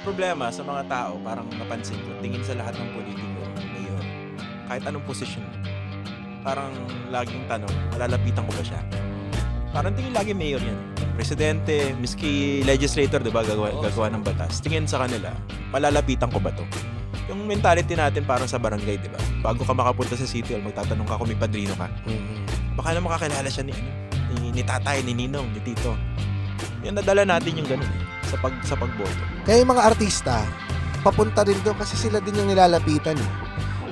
problema sa mga tao, parang napansin ko, tingin sa lahat ng politiko, mayor, kahit anong posisyon, parang laging tanong, malalapitan ko ba siya? Parang tingin lagi mayor yan. Presidente, miski legislator, di ba, gagawa ng batas. Tingin sa kanila, malalapitan ko ba to? Yung mentality natin parang sa barangay, di ba? Bago ka makapunta sa city hall, magtatanong ka kung may padrino ka. Baka na makakilala siya ni tatay, ni ninong, ni tito. Yung nadala natin yung ganun sa pagboto. Kaya yung mga artista, papunta rin doon kasi sila din yung nilalapitan.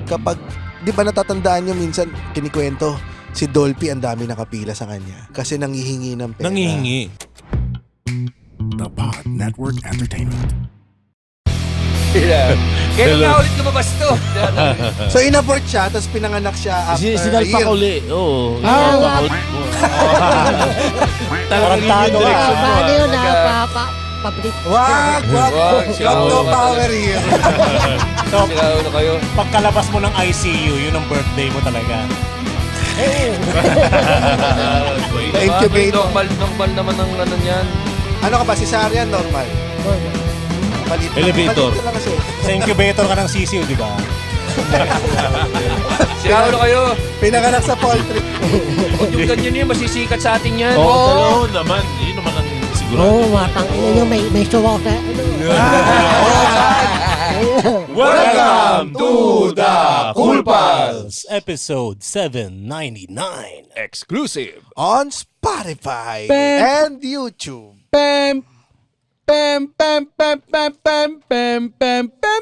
Kapag, di ba natatandaan nyo minsan, kinikwento, si Dolphy ang dami nakapila sa kanya kasi nangihingi ng pera. Nangihingi. The Pod Network Entertainment. Kailan nga ulit lumabas to? So inabort siya, tapos pinanganak siya after a Sinalpak year. uli. Oo. Talagang yun yung direction mo. Paano yun public? Wag! Drop no power here. Sira na kayo. Pagkalabas mo ng ICU, yun ang birthday mo talaga. Na-incubate. Normal naman ang ano niyan. Ano ka ba? Cesarean normal? Palit. Elevator. Palit lang kasi. Sa incubator ka ng sisiw, di ba? Sira na kayo. Pinanganak sa poultry. Huwag yung ganyan yun, masisikat sa atin yan. Oo, naman. Yun naman ang sigurado. Oo, matang ina nyo, may show sa Welcome to the Cool Pals! Episode 799. Exclusive. On Spotify and YouTube. Pam pam pam pam pam pam pam pam pam pam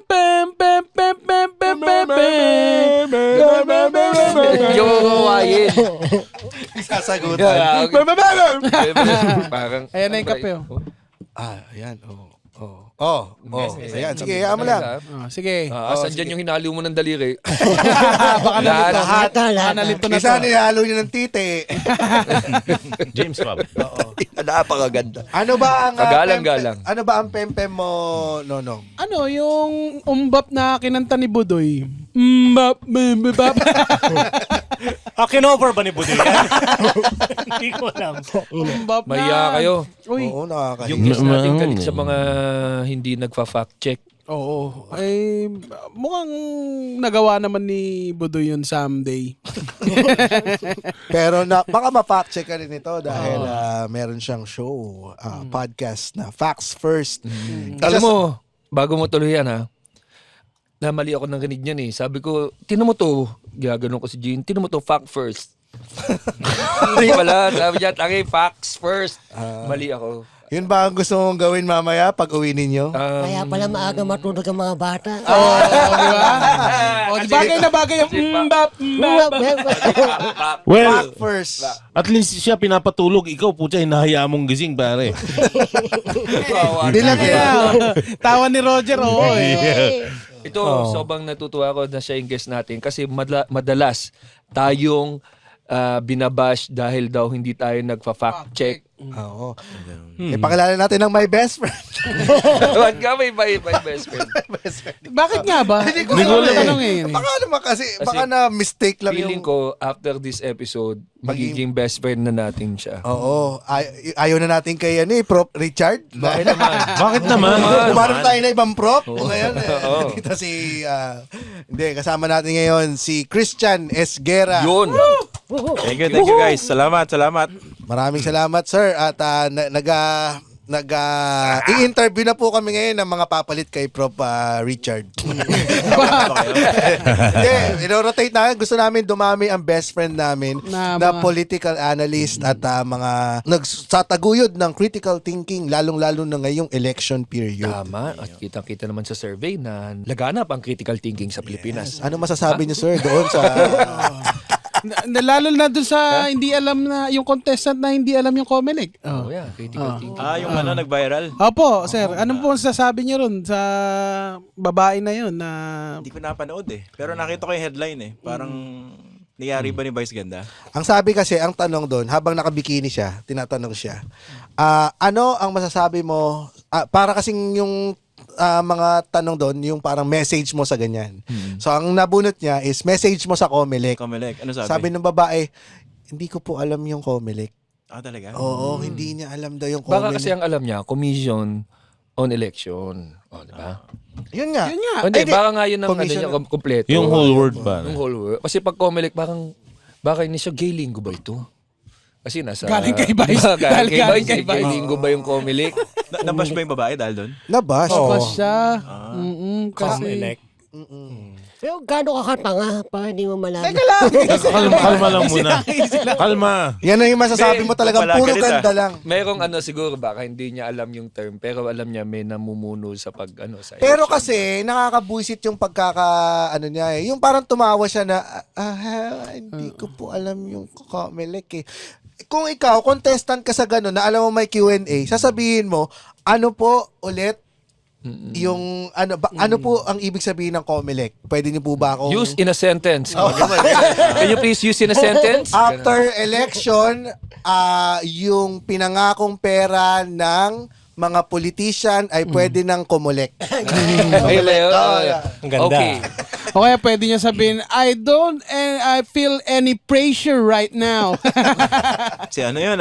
pam pam pam pam pam pam pam. Yung kawain. Sasagutan. Parang... Ayan na yung kape, oh. Ayan. Ayan. Sige, hayaan mo lang. Sige. Asan dyan yung hinalo mo ng daliri? Baka nalito. Lahat. Baka nalito na to. Isa nihalo niyo ng titi. James Cobb. Napakaganda. Ano ba ang Kagalang-galang. Ano ba ang pempem mo, Nonong? Ano, yung umbap na kinanta ni Budoy. Umbap, umbap. Kinover ba ni Budoy yan? Hindi ko alam. Umbap na. Maya kayo. Uy. Oo, nakakahiya. Yung guest natin galit sa mga hindi nagfa-fact check. Oo. Ay, mukhang nagawa naman ni Budoy yun someday. Pero baka ma-fact check ka rin ito dahil meron siyang show, podcast na Facts First. Alam mo, bago mo tuloy yan ha, namali ako ng ganig niyan eh. Sabi ko, tinan mo to, gaganon ko si Jean, tinan mo to, fact first. Hindi pala, sabi niya, tangi, facts first. Mali ako. Yun ba ang gusto mong gawin mamaya pag uwi ninyo? Kaya pala maaga matulog ang mga bata. Oo, di ba? O, bagay na bagay yung umbap, umbap. Well, Fact First. at least siya pinapatulog. Ikaw, putya, hinahayaan mong gising, pare. Hindi lang Tawa ni Roger, oo eh. Ito, sobrang natutuwa ako na siya yung guest natin kasi madalas tayong binabash dahil daw hindi tayo nagfa-fact check. Oo. Ipakilala natin ang my best friend. Ba't ka may best friend? Bakit nga ba? Hindi ko alam alam tanong eh. Baka naman kasi, baka na mistake lang Feeling yung... ko, after this episode, magiging best friend na natin siya. Oo. Ayaw na natin kay Prof. Richard. Bakit naman? Bakit naman? Umarap tayo na ibang prop. Ngayon, Oo. dito hindi, kasama natin ngayon si Christian Esguera. Yun. Thank you guys. Salamat. Maraming salamat, sir. At i-interview na po kami ngayon ng mga papalit kay Prof. Richard. Hindi, i-rotate namin. Gusto namin dumami ang best friend namin Na na mga- political analyst at mga nagsataguyod ng critical thinking, lalong-lalo na ngayong election period. Tama. At kitang-kita naman sa survey na laganap ang critical thinking sa Pilipinas. Ano masasabi niyo, sir, doon sa... Lalo na dun sa hindi alam na, yung contestant na hindi alam yung Comelec. Oh, yeah. Critical thinking. Yung nag-viral. Opo, sir. Ano po ang sasabi niyo ron sa babae na yun na... Hindi ko napanood eh. Pero nakita ko yung headline eh. Parang niyari ba ni Vice Ganda? Ang sabi kasi, ang tanong doon, habang nakabikini siya, tinatanong siya, ano ang masasabi mo, para kasing yung mga tanong doon, yung parang message mo sa ganyan. So, ang nabunot niya is message mo sa Comelec. Comelec. Ano sabi? Sabi ng babae, hindi ko po alam yung Comelec. Talaga? Oo, hindi niya alam daw yung Baka Comelec. kasi ang alam niya, Commission on election. O, di ba? Yun nga. Yun nga. O, hindi, Ay, di. baka nga yun ang ano Commission- niya, kompleto. Yung whole word ba? Yung whole word. Kasi pag Comelec, parang, baka ini siya gay linggo ba ito? Kasi nasa... Galing kay Vice. Diba? Galing kay Galing Vice. kay Gay Vice. linggo ba yung Comelec? Nabash ba yung babae dahil doon? Nabash. Oo. Pa siya. Kasi... Comelec. Pero gano'n ka katanga para hindi mo malaman. Kalma lang muna. Kalma. Yan ang yung masasabi mo talagang Palagi puro rin, ganda lang. Merong ano siguro, baka hindi niya alam yung term, pero alam niya may namumuno sa pag ano sa Pero election. kasi nakakabuisit yung ano niya eh. Yung parang tumawa siya na hindi ko po alam yung Comelec eh. Kung ikaw contestant ka sa gano'n na alam mo may Q&A, sasabihin mo ano po ulit yung ano po ang ibig sabihin ng Comelec? Pwede niyo po ba akong Use in a sentence. Can you please use in a sentence? after election yung pinangakong pera ng mga politician ay pwede nang kumulek. Ay, Leo. Ang ganda. Okay. O kaya pwede niya sabihin, I feel any pressure right now. Si ano yun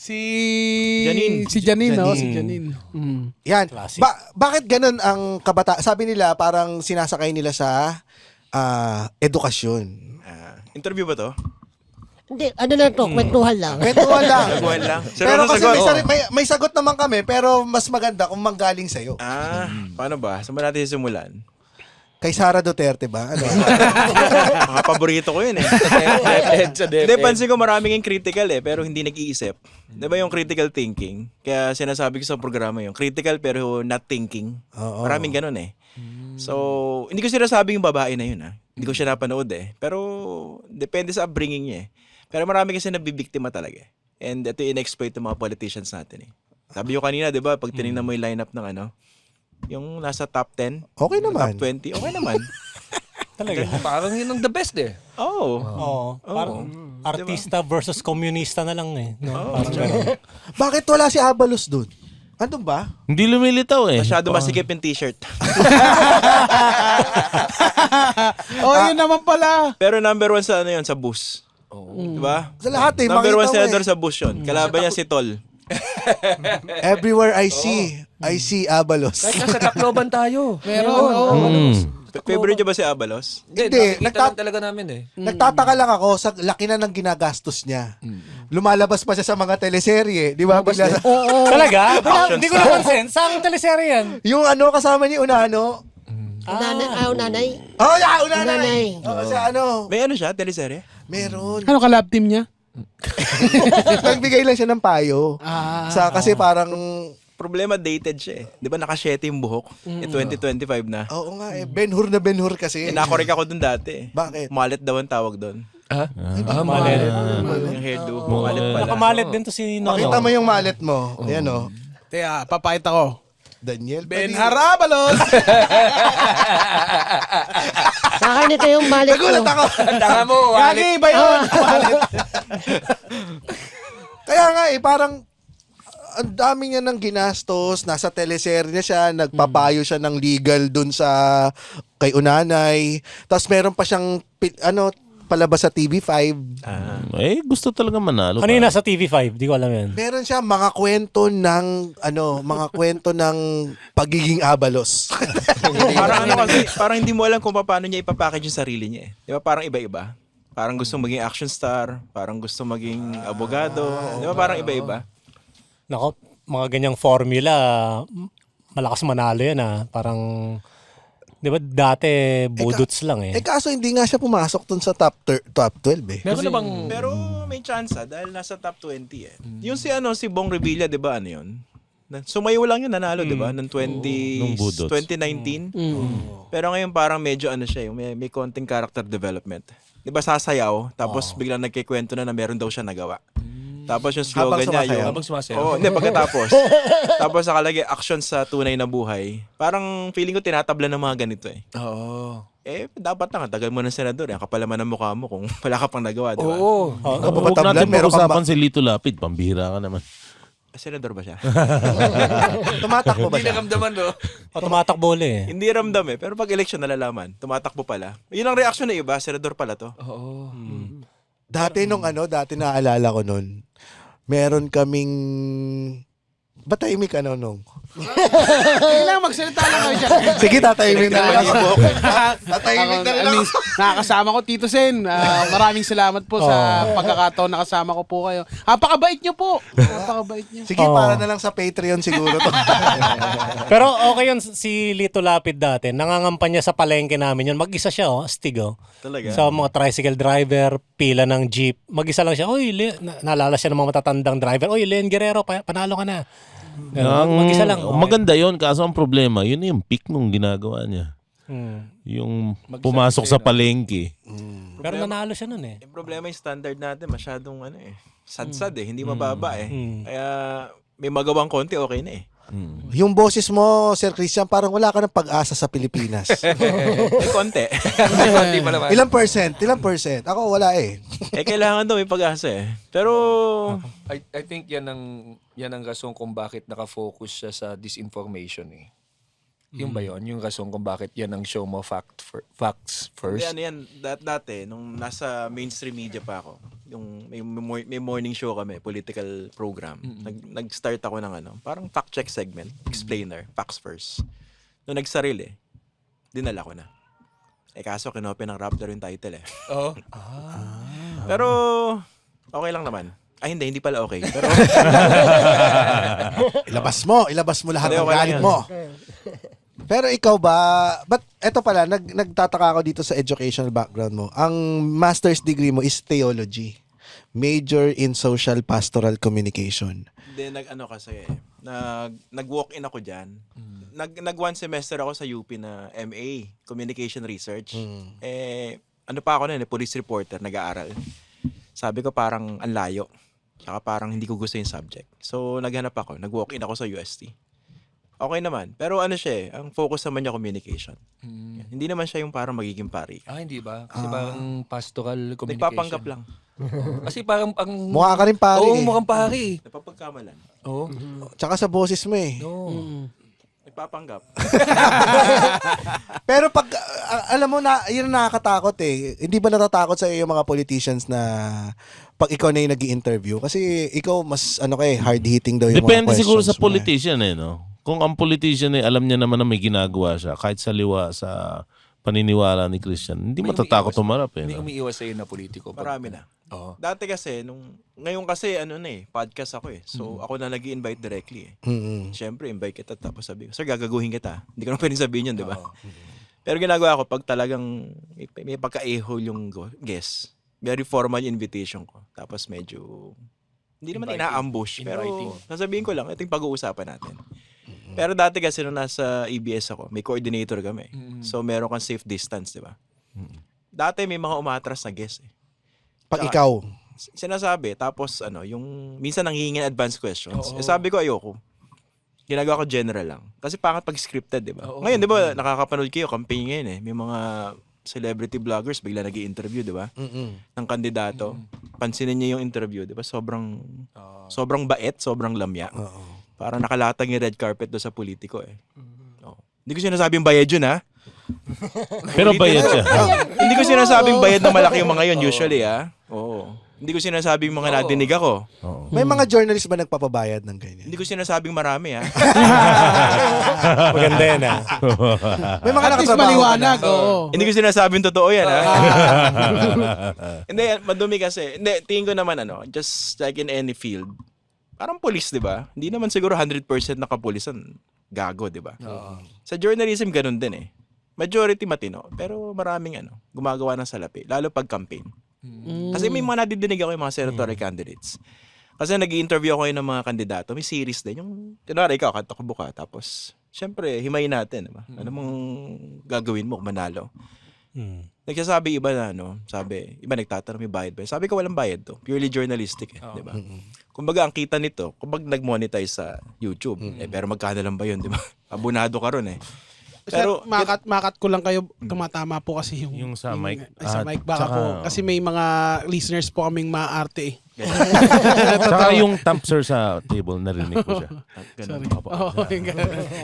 si... Janine. Si Janine, no? Janine. Si Janine. Yan. Classic. Bakit ganun ang sabi nila parang sinasakay nila sa edukasyon. Interview ba to? Hindi, ano lang to, kwentuhan lang. Kwentuhan lang. Saguhan lang. Pero Seryoso kasi sagot. may sagot naman kami pero mas maganda kung manggaling sa'yo. Paano ba? Saan ba natin simulan? Kay Sara Duterte ba? Ano? Mga paborito ko yun eh. Sa Hindi, pansin ko maraming yung critical eh, pero hindi nag-iisip. Di ba yung critical thinking? Kaya sinasabi ko sa programa yung critical pero not thinking. Oo. Maraming ganun eh. So, hindi ko sinasabi yung babae na yun Hindi ko siya napanood eh. Pero, depende sa upbringing niya eh. Pero marami kasi nabibiktima talaga eh. And ito yung in-exploit ng mga politicians natin eh. Sabi ko kanina, di ba, pag tinignan mo yung lineup ng yung nasa top 10, Okay naman. top 20, okay naman. Talaga. Parang yun ang the best eh. Oo. Oo. Parang artista versus komunista na lang eh. No? Parang ganun. Bakit wala si Abalos dun? Andun ba? Hindi lumilitaw eh. Masyado masikip yung t-shirt. Yun naman pala. Pero number 1 sa sa bus. Diba? Sa lahat eh. Number 1 makita mo senador eh. sa bus yun. Kalaban niya si Tol. Everywhere I see Abalos. Kahit nasa Tacloban tayo. Meron. Favorite niyo ba si Abalos? Hindi, nakikita lang talaga namin eh. Nagtataka lang ako sa laki na ng ginagastos niya. Lumalabas pa siya sa mga teleserye, di ba? Bigla Talaga? Action Hindi ko napansin. Saan teleserye yan? yung kasama ni Unano. Nanay. Oh, yeah, Unanay. Unanay. Oh, sa May siya, teleserye? meron. Ano ka lab team niya? Nagbigay lang siya ng payo. Kasi parang Problema dated siya eh. Di ba naka-7 yung buhok? 2025 na. oo nga Ben-Hur na Ben-Hur kasi. Nakorek ako dun dati eh. Bakit? Malet daw ang tawag dun. Malet. Yung hairdo. Malet pala. Nakamalit din to si Nono. Makita mo yung mallet mo. Ayan o. Kaya, papakita ko. Daniel Ben Padilla. Harabalos! Sa akin ito yung balik ko. Nagulat ako. Tanga mo, Gagi, ba yun? Kaya nga parang ang dami niya ng ginastos, nasa teleserye na siya, nagpapayo siya ng legal dun sa kay Unanay. Tapos meron pa siyang palabas sa TV5. Gusto talaga manalo. Ano yun nasa TV5? Di ko alam yan. Meron siya mga kwento ng pagiging Abalos. Parang kasi, parang hindi mo alam kung paano niya ipapackage yung sarili niya eh. Di ba parang iba-iba? Parang gusto maging action star, parang gusto maging abogado. Di ba parang iba-iba? Nako, mga ganyang formula, malakas manalo yan Parang, di ba dati budots lang eh. Kaso hindi nga siya pumasok dun sa top 12 eh. Meron na bang... Pero may chance dahil nasa top 20 eh. Yung si Bong Revilla, 'di ba yun? Sumayo lang yun, nanalo, 'di ba? Noong Nung budots. 2019. Pero ngayon parang medyo siya, yung may konting character development. 'Di ba sasayaw, tapos biglang nagkikwento na meron daw siya nagawa. Tapos yung slogan niya yung... Habang sumasayaw. Oo, hindi, pagkatapos. Tapos nakalagay, action sa tunay na buhay. Parang feeling ko tinatabla ng mga ganito eh. Oo. Dapat na, tagal mo ng senador. Ang kapal naman ng mukha mo kung wala ka pang nagawa, di ba? Oo. Huwag natin pag-usapan si Lito Lapid. Pambihira ka naman. Senador ba siya? Tumatakbo ba Hindi siya? nakamdaman no? Tumatakbo ulit eh. Hindi ramdam eh. Pero pag election nalalaman, tumatakbo pala. Yun ang reaksyon ng iba, senador pala to. Oo. Dati naalala ko nun, meron kaming Ba't tahimik ka, Nonong? Kailangan magsalita lang kayo dyan. Sige, tatahimik na lang ako. Tatahimik na lang ako. Nakakasama ko, Tito Sen. Maraming salamat po sa pagkakataon na kasama ko po kayo. Napakabait niyo po. Napakabait niyo. Sige, para na lang sa Patreon siguro to. Pero okay yun, si Lito Lapid dati, nangangampanya sa palengke namin yun. Mag-isa siya, astig, Talaga? Sa mga tricycle driver, pila ng jeep. Mag-isa lang siya. Oy, naalala siya ng mga matatandang driver. Oy, Len Guerrero, panalo ka na. Mag-isa lang. Okay. Maganda yon, kaso ang problema, yun yung peak nung ginagawa niya. Yung pumasok sa palengke. Pero nanalo siya nun eh. Yung problema yung standard natin, masyadong sad-sad hindi mababa Kaya may magawang konti, okay na Yung boses mo, Sir Christian, parang wala ka ng pag-asa sa Pilipinas. May konti. Hindi pa naman. Ilang percent? Ako wala Kailangan daw may pag-asa Pero, I think yan ang rason kung bakit nakafocus siya sa disinformation Yung ba yun? Yung rason kung bakit yan ang show mo facts first? ano yan, dati, nung nasa mainstream media pa ako, yung may morning show kami, political program, nag-start ako ng parang fact-check segment, explainer, facts first. Nung nagsarili, dinala ko na. Kaso kinopen ng Raptor yung title Oo. Pero, okay lang naman. Ay, hindi pala okay. Pero, Ilabas mo lahat Hindi, ng okay lang galit yan. mo. Pero ikaw ba, but eto pala, nagtataka ako dito sa educational background mo. Ang master's degree mo is theology. Major in social pastoral communication. hindi, nag-walk-in ako dyan. Nag one semester ako sa UP na MA, Communication Research. Ano pa ako police reporter, nag-aaral. Sabi ko parang ang layo. Saka parang hindi ko gusto yung subject. So, naghanap ako. Nag-walk-in ako sa UST. Okay naman. Pero ang focus naman niya communication. Hindi naman siya yung parang magiging pari. Hindi ba? Kasi parang pastoral communication. Nagpapanggap lang. Kasi parang ang... Mukha ka rin pari Oo, eh. mukhang pari. Napapagkamalan. Oo. Tsaka sa boses mo Nagpapanggap. Pero pag, alam mo na, yun ang nakakatakot Hindi ba natatakot sa iyo yung mga politicians na pag ikaw na yung nag-i-interview? Kasi ikaw mas, hard-hitting daw yung Depende mga siguro sa questions mo politician no? Kung ang politician alam niya naman na may ginagawa siya, kahit sa liwa, sa paniniwala ni Christian, hindi matatakot tumarap May no? umiiwas sa'yo na politiko. Marami na. Oo. Dati kasi, ngayon kasi podcast ako So, ako na nag-i-invite directly Siyempre, invite kita tapos sabi ko, sir, gagaguhin kita. Hindi ko na pwedeng sabihin yun, di ba? Pero ginagawa ko, pag talagang may pagka-a-hole yung guest, very formal yung invitation ko. Tapos medyo, hindi naman ina-ambush. Pero sasabihin ko lang, ito yung pag-uusapan natin. Pero dati kasi nung nasa EBS ako, may coordinator kami. So, meron kang safe distance, di ba? Dati may mga umatras na guest Pag ikaw. Sinasabi, tapos yung minsan nanghihingin advance questions. Sabi ko ayoko. Ginagawa ko general lang. Kasi pangit pag scripted, di ba? Ngayon, di ba, nakakapanood kayo, campaign ngayon May mga celebrity vloggers bigla nag-i-interview, di ba? Ng kandidato. Pansinin niyo yung interview, di ba? Sobrang bait, sobrang lamya. Parang nakalatag yung red carpet do sa politiko Hindi ko sinasabing bayad yun, ha? Pero bayad siya. Hindi ko sinasabing bayad na malaki yung mga yun, usually, ha? Oo. Hindi ko sinasabing mga nadinig ako. May mga journalist ba nagpapabayad ng ganyan? Hindi ko sinasabing marami, ha? Maganda yan May mga At least nakatrabaho ka na. maliwanag. Oo. Hindi ko sinasabing totoo yan, ha? Hindi, madumi kasi. Hindi, tingin ko naman, just like in any field, parang police, di ba? Hindi naman siguro 100% nakapulisan. Gago, di ba? Sa journalism, ganun din Majority matino, pero maraming gumagawa ng salapi, lalo pag campaign. Kasi may mga nadidinig ako yung mga senatorial candidates. Kasi nag-i-interview ako ng mga kandidato, may series din. Yung, tinari ikaw, katakbo ka, tapos, syempre, himayin natin, diba? Ano mong gagawin mo kung manalo? Nagsasabi iba na, sabi, iba nagtatanong, may bayad ba? Sabi ko, walang bayad to. Purely journalistic, di ba? Kumbaga, ang kita nito, kumbaga nag-monetize sa YouTube, pero magkano lang ba yun, di ba? Abonado ka ron Pero makat ko lang kayo, tumatama po kasi Yung sa mic. Sa mic baka Tsaka- po. Kasi may mga listeners po kaming maarte Saka yung thump sir sa table, narinig ko siya.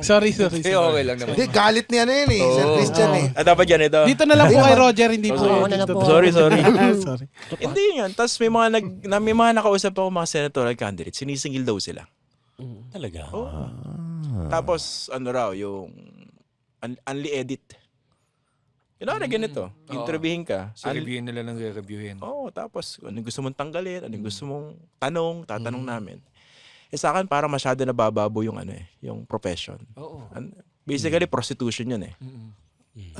Sorry. Sorry. Okay lang naman. Hindi, galit niya yan Sir Christian Dapat yan ito. Dito na lang po kay Roger, hindi po. Oo, na po. Sorry. Sorry. Hindi yun. Tapos may mga nakausap ako mga senatorial candidates, sinisingil daw sila. Talaga. Oo. Tapos, ano raw, yung unli edit. Kunwari ganito, interviewin ka. Si reviewin nila ng re-reviewin. Oo, tapos anong gusto mong tanggalin, anong gusto mong tatanong namin. Sa akin, parang masyado nabababo yung yung profession. Oo. Basically, prostitution yun eh.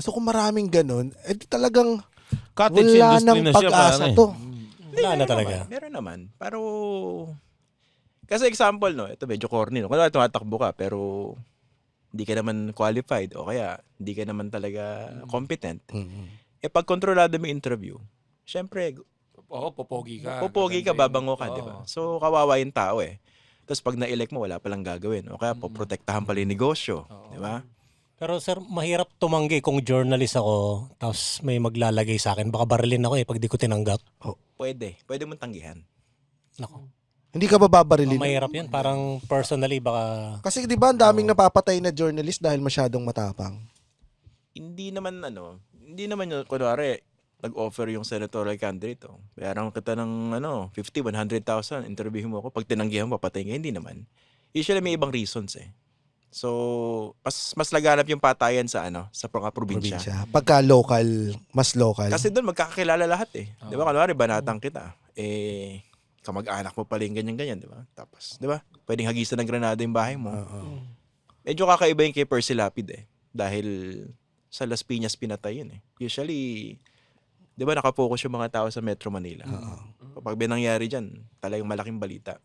So kung maraming ganun, di talagang Cottage wala industry nang na siya, pag-asa pare. to. Wala na talaga. Meron naman. Pero, kasi example, no, ito medyo corny, no? Kung tumatakbo ka, pero hindi ka naman qualified o kaya hindi ka naman talaga competent. Pag kontrolado mo yung interview, syempre, Oo, popogi ka. pupogi ka, Maganda babango ka, Oo. di ba? So, kawawa yung tao eh. Tapos pag na-elect mo, wala palang gagawin. O kaya, poprotektahan pala yung negosyo. Di ba? Pero sir, mahirap tumanggi kung journalist ako tapos may maglalagay sa akin. Baka barilin ako pag di ko tinanggap. Pwede. Pwede mong tanggihan. Nako. Hindi ka ba babarilin? Mahirap yan. Parang personally baka... Kasi di ba ang daming napapatay na journalist dahil masyadong matapang? Hindi naman yung, kunwari, nag-offer yung senatorial candidate. Bayaran kita ng 50, 100,000. Interview mo ako. Pag tinanggihan mo, papatay ka. Hindi naman. Usually may ibang reasons eh. So, mas laganap yung patayan sa sa mga probinsya. Pagka local, mas local. Kasi doon magkakakilala lahat eh. Di ba? Kunwari, banatang kita. Kamag-anak mo pala yung ganyan-ganyan, di ba? Tapos, di ba? Pwedeng hagisan ng granada yung bahay mo. Medyo kakaiba yung kay Percy Lapid eh. Dahil sa Las Piñas pinatay yun eh. Usually, di ba nakapokus yung mga tao sa Metro Manila. Kapag binangyari dyan, talagang malaking balita.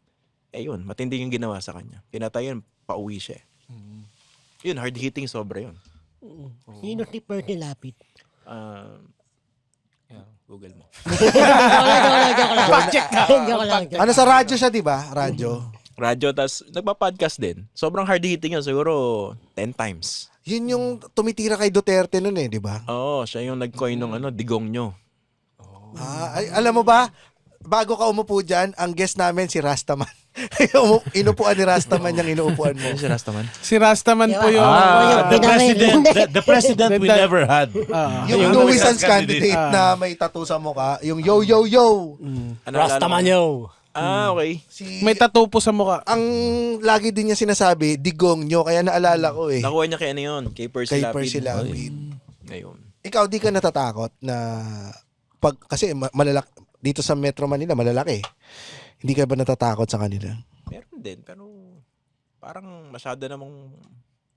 Yun, matindi yung ginawa sa kanya. Pinatay yun, pauwi siya eh. Yun, hard-hitting sobra yun. Sino si Percy Lapid? Google mo. Joke lang. Ano sa radyo siya, di ba? Radyo. Radyo, tas nagpa-podcast din. Sobrang hard-hitting yun, siguro 10 times. Yun yung tumitira kay Duterte nun di ba? Oo, siya yung nag-coin ng digong nyo. Alam mo ba, bago ka umupo dyan, ang guest namin si Rastaman. Inupuan ni Rastaman yung inuupuan mo. Si Rastaman. Si Rastaman po yung... The president we never had. Yung Luisans candidate na may tattoo sa mukha, yung yo yo yo. Rastaman yo! Okay. May tattoo po sa mukha. Ang lagi din niya sinasabi, digong nyo, kaya naalala ko eh. Nakuha niya kay yun? Kay Percy Kay Lapid. Percy Lapid. Ngayon. Ikaw, di ka natatakot na kasi malalaki, dito sa Metro Manila, malalaki. Hindi ka ba natatakot sa kanila? Meron din, pero parang masyado namang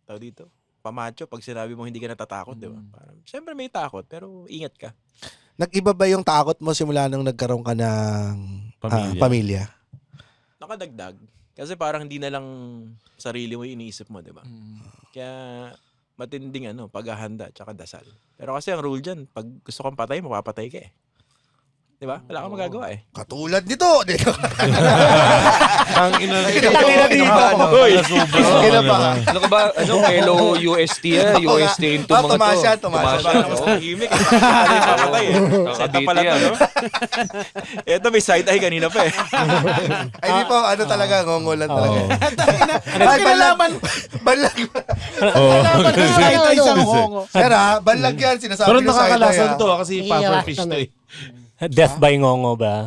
tao dito. Pamacho, pag sinabi mo hindi ka natatakot, di ba? Parang, syempre may takot, pero ingat ka. Nag-iba ba yung takot mo simula nung nagkaroon ka ng pamilya? Nakadagdag. Kasi parang hindi na lang sarili mo yung iniisip mo, di ba? Kaya matinding paghahanda tsaka dasal. Pero kasi ang rule dyan, pag gusto kang patay, mapapatay ka eh. Di ba? Wala kang magagawa eh. Katulad nito. Ang ina dito. Ano ka ba? Elo UST UST into mga to. Tumasya. Parang mas tahimik. Papatay eh. Set up pala to, no? Ito may side eye kanina pa eh. Ay, di po, talaga, ngongolan talaga. Ay, kinalaman. Banlag. Ay, isang hongo. Pero banlag yan, sinasabi Pero ng side eye. nakakalasan to kasi puffer fish to eh. Death by ngongo ba?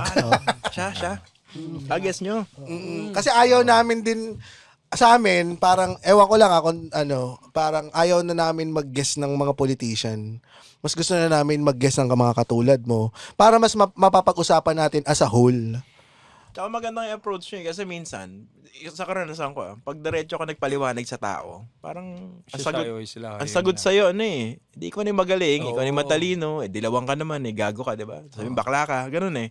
Siya. Guess nyo. Kasi ayaw namin din, sa amin, parang, ewan ko lang ako, parang ayaw na namin mag-guess ng mga politician. Mas gusto na namin mag-guess ng mga katulad mo para mas mapapag-usapan natin as a whole. Tsaka magandang approach nyo eh. Kasi minsan, sa karanasan ko pag diretso ka nagpaliwanag sa tao, parang ang sagot sa'yo, hindi ko na magaling, ikaw na matalino, dilawang ka naman, gago ka, diba? Sabihin, bakla ka, ganun eh.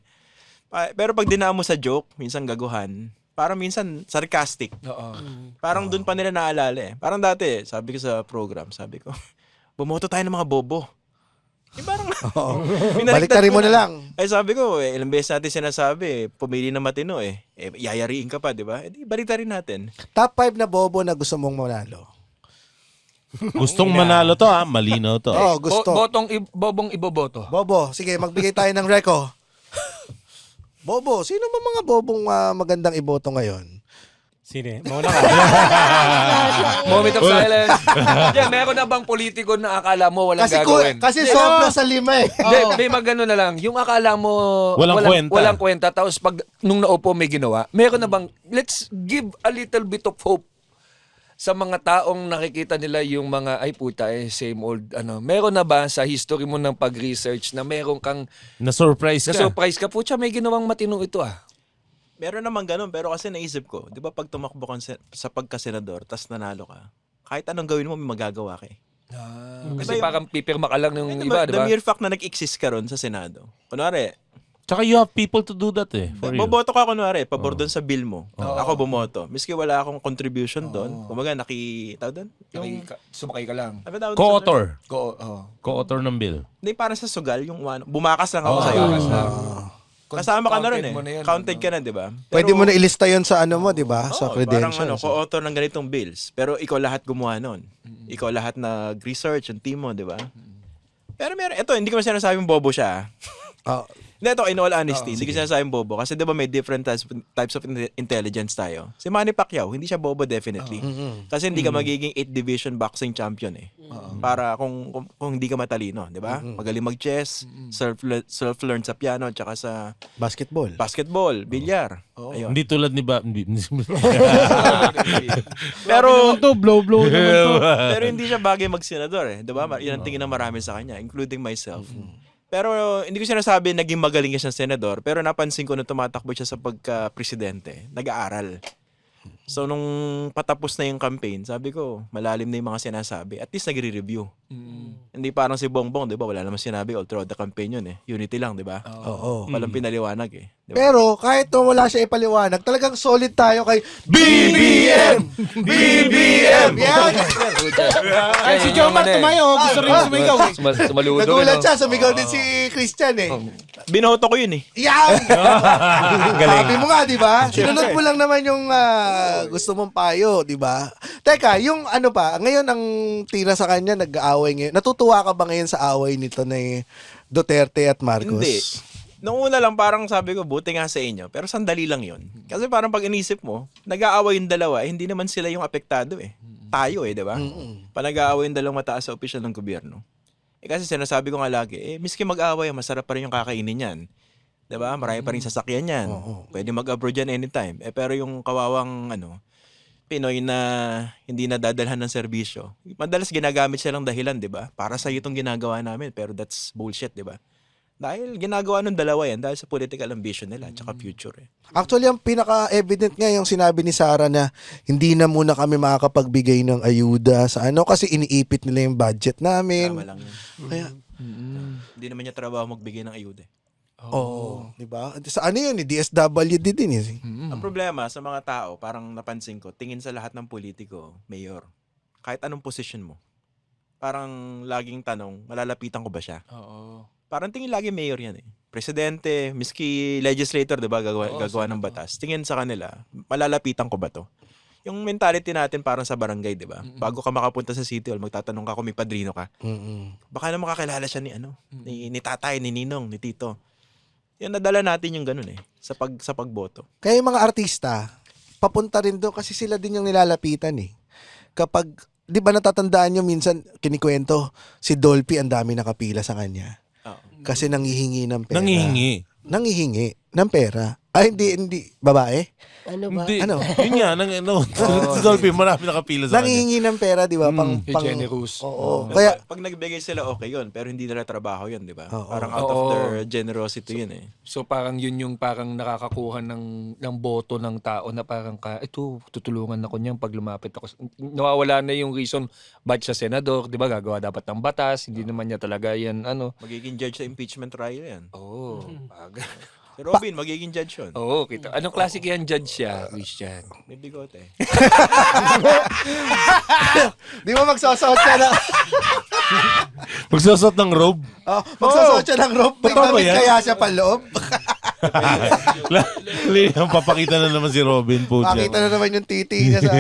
Pero pag dinaan mo sa joke, minsan gaguhan, parang minsan sarcastic. Parang dun pa nila naalala eh. Parang dati, sabi ko sa program, bumoto tayo ng mga bobo. Parang, Baliktarin mo na lang. Ay sabi ko, ilang beses natin sinasabi, pumili na matino yayariin ka pa, di ba? Baliktarin natin. Top 5 na bobo na gusto mong manalo. Gustong manalo to malinaw to. Gusto. Bobong iboboto. Bobo, sige, magbigay tayo ng reko. Bobo, sino ba mga bobong magandang iboto ngayon? Sino? Mauna ka. Moment of silence. Yan, meron na bang politiko na akala mo walang Kasi, gagawin? kasi sobra sa 5 eh. Hindi, may magano na lang. Yung akala mo Walang kwenta. Tapos pag nung naupo may ginawa, meron na bang, let's give a little bit of hope sa mga taong nakikita nila yung mga, ay puta same old, Meron na ba sa history mo ng pag-research na meron kang, Na-surprise ka. na-surprise ka, puta, may ginawang matino ito Meron naman ganun, pero kasi naisip ko, di ba pag tumakbo ka sa pagkasenador, tas nanalo ka, kahit anong gawin mo, may magagawa ka eh. Kasi parang pipirma ka lang ng Eh, iba, the di ba? mere fact na nag-exist ka ron sa Senado. Kunwari, Tsaka you have people to do that eh. For you. boboto ka kunwari, pabor doon sa bill mo. Ako bumoto. Miski wala akong contribution doon, kumaga tawag doon? Sumakay ka lang. Ano tawag doon? Co-author. Co-author ng bill. Hindi, parang sa sugal, yung bumakas lang ako sa'yo. Kasama ka na rin eh. Counted ka na, di ba? Pwede mo na ilista yon sa ano mo, di ba? Sa Oo, credentials. parang co-author ng ganitong bills. Pero ikaw lahat gumawa nun. Ikaw lahat nag-research, yung team mo, di ba? Pero meron, ito, hindi ko sinasabing bobo siya. Oh, Hindi, ito, in all honesty, hindi ko sinasabing bobo. Kasi di ba may different types of intelligence tayo. Si Manny Pacquiao, hindi siya bobo definitely. Kasi hindi ka magiging 8 division boxing champion eh. Para kung hindi ka matalino, di ba? Magaling mag-chess, self-learn sa piano, tsaka sa basketball. bilyar. Ayun. Hindi tulad ni Pero, to, blow naman to. pero hindi siya bagay mag-senador eh. Di ba? Yan ang tingin ng marami sa kanya, including myself. Pero hindi ko sinasabi naging magaling siya sa senador, pero napansin ko nung tumatakbo siya sa pagka-presidente, nag-aaral. So nung patapos na yung campaign, sabi ko, malalim na yung mga sinasabi. At least nagre-review. Hindi parang si Bongbong, di ba? Wala naman sinabi all throughout the campaign yun eh. Unity lang, di ba? Oo. Walang pinaliwanag eh. Di ba? Pero kahit na wala siya ipaliwanag, talagang solid tayo kay BBM! BBM! Yan! Ay, si Jomar tumayo. Gusto rin sumigaw. Sumaludo. Nagulat siya, sumigaw din si Christian eh. Binoto ko yun eh. Yan! Sabi mo nga, di ba? Sinunod mo lang naman yung gusto mong payo, di ba? Teka, yung ano pa, ngayon ang tira sa kanya, nag-aaway ngayon. Natutuwa ka ba ngayon sa away nito ni Duterte at Marcos? Hindi. Noong una lang parang sabi ko, buti nga sa inyo. Pero sandali lang yun. Kasi parang pag inisip mo, nag-aaway yung dalawa, hindi naman sila yung apektado eh. Tayo eh, di ba? Nag-aaway yung dalawang mataas sa opisyal ng gobyerno. Eh kasi sinasabi ko nga lagi, miski mag-aaway, masarap pa rin yung kakainin yan. Di ba? Marami pa rin sasakyan yan. Pwede mag-abroad yan anytime. Pero yung kawawang Pinoy na hindi nadadalhan ng serbisyo, madalas ginagamit silang dahilan, di ba? Para sa itong ginagawa namin. Pero that's bullshit, di ba? Dahil ginagawa ng dalawa yan dahil sa political ambition nila at saka future eh. Actually, ang pinaka-evident nga yung sinabi ni Sarah na hindi na muna kami makakapagbigay ng ayuda sa kasi iniipit nila yung budget namin. Tama lang yun. Kaya, Hindi naman niya trabaho magbigay ng ayuda eh. di ba? Sa yun, DSWD din eh. Ang problema sa mga tao, parang napansin ko, tingin sa lahat ng politiko, mayor, kahit anong position mo, parang laging tanong, malalapitan ko ba siya? Parang tingin lagi mayor yan eh. Presidente, miski legislator, di ba, gagawa ng batas. Tingin sa kanila, malalapitan ko ba to? Yung mentality natin parang sa barangay, di ba? Bago ka makapunta sa City Hall, magtatanong ka kung may padrino ka. Baka na makakilala siya ni tatay, ni ninong, ni tito. Yan, nadala natin yung ganun eh, sa pagboto. Kaya yung mga artista, papunta rin doon kasi sila din yung nilalapitan eh. Kapag, di ba natatandaan nyo minsan, kinikwento, si Dolphy ang dami nakapila sa kanya. Kasi nangihingi ng pera. Nangihingi ng pera. Ay, hindi. Babae? Ano ba? Hindi. Ano? Yun nga. Si Dolphy, marami nakapila sa kanya. Nangihingi ng pera, di ba? Generous. Oo. Pero Kaya, pag nagbigay sila, okay yun. Pero hindi nila trabaho yun, di ba? Oo. Parang out of their generosity yun eh. So parang yun yung parang nakakakuha ng boto ng tao na parang ito, tutulungan ako niyan pag lumapit ako. Nawawala na yung reason ba't siya senador, di ba? Gagawa dapat ng batas, hindi naman niya talaga yan, Magiging judge sa impeachment trial yan. Oo. Si Robin, magiging judge yun. Oo, kita. Anong klase kayang judge siya, Christian? May bigote. di ba magsusot siya ng... Magsusot ng robe. magsusot siya ng rope. May Totoo ba damit yan? kaya siya paloob. Papakita na naman si Robin po dyan. Makita na naman yung titi niya sa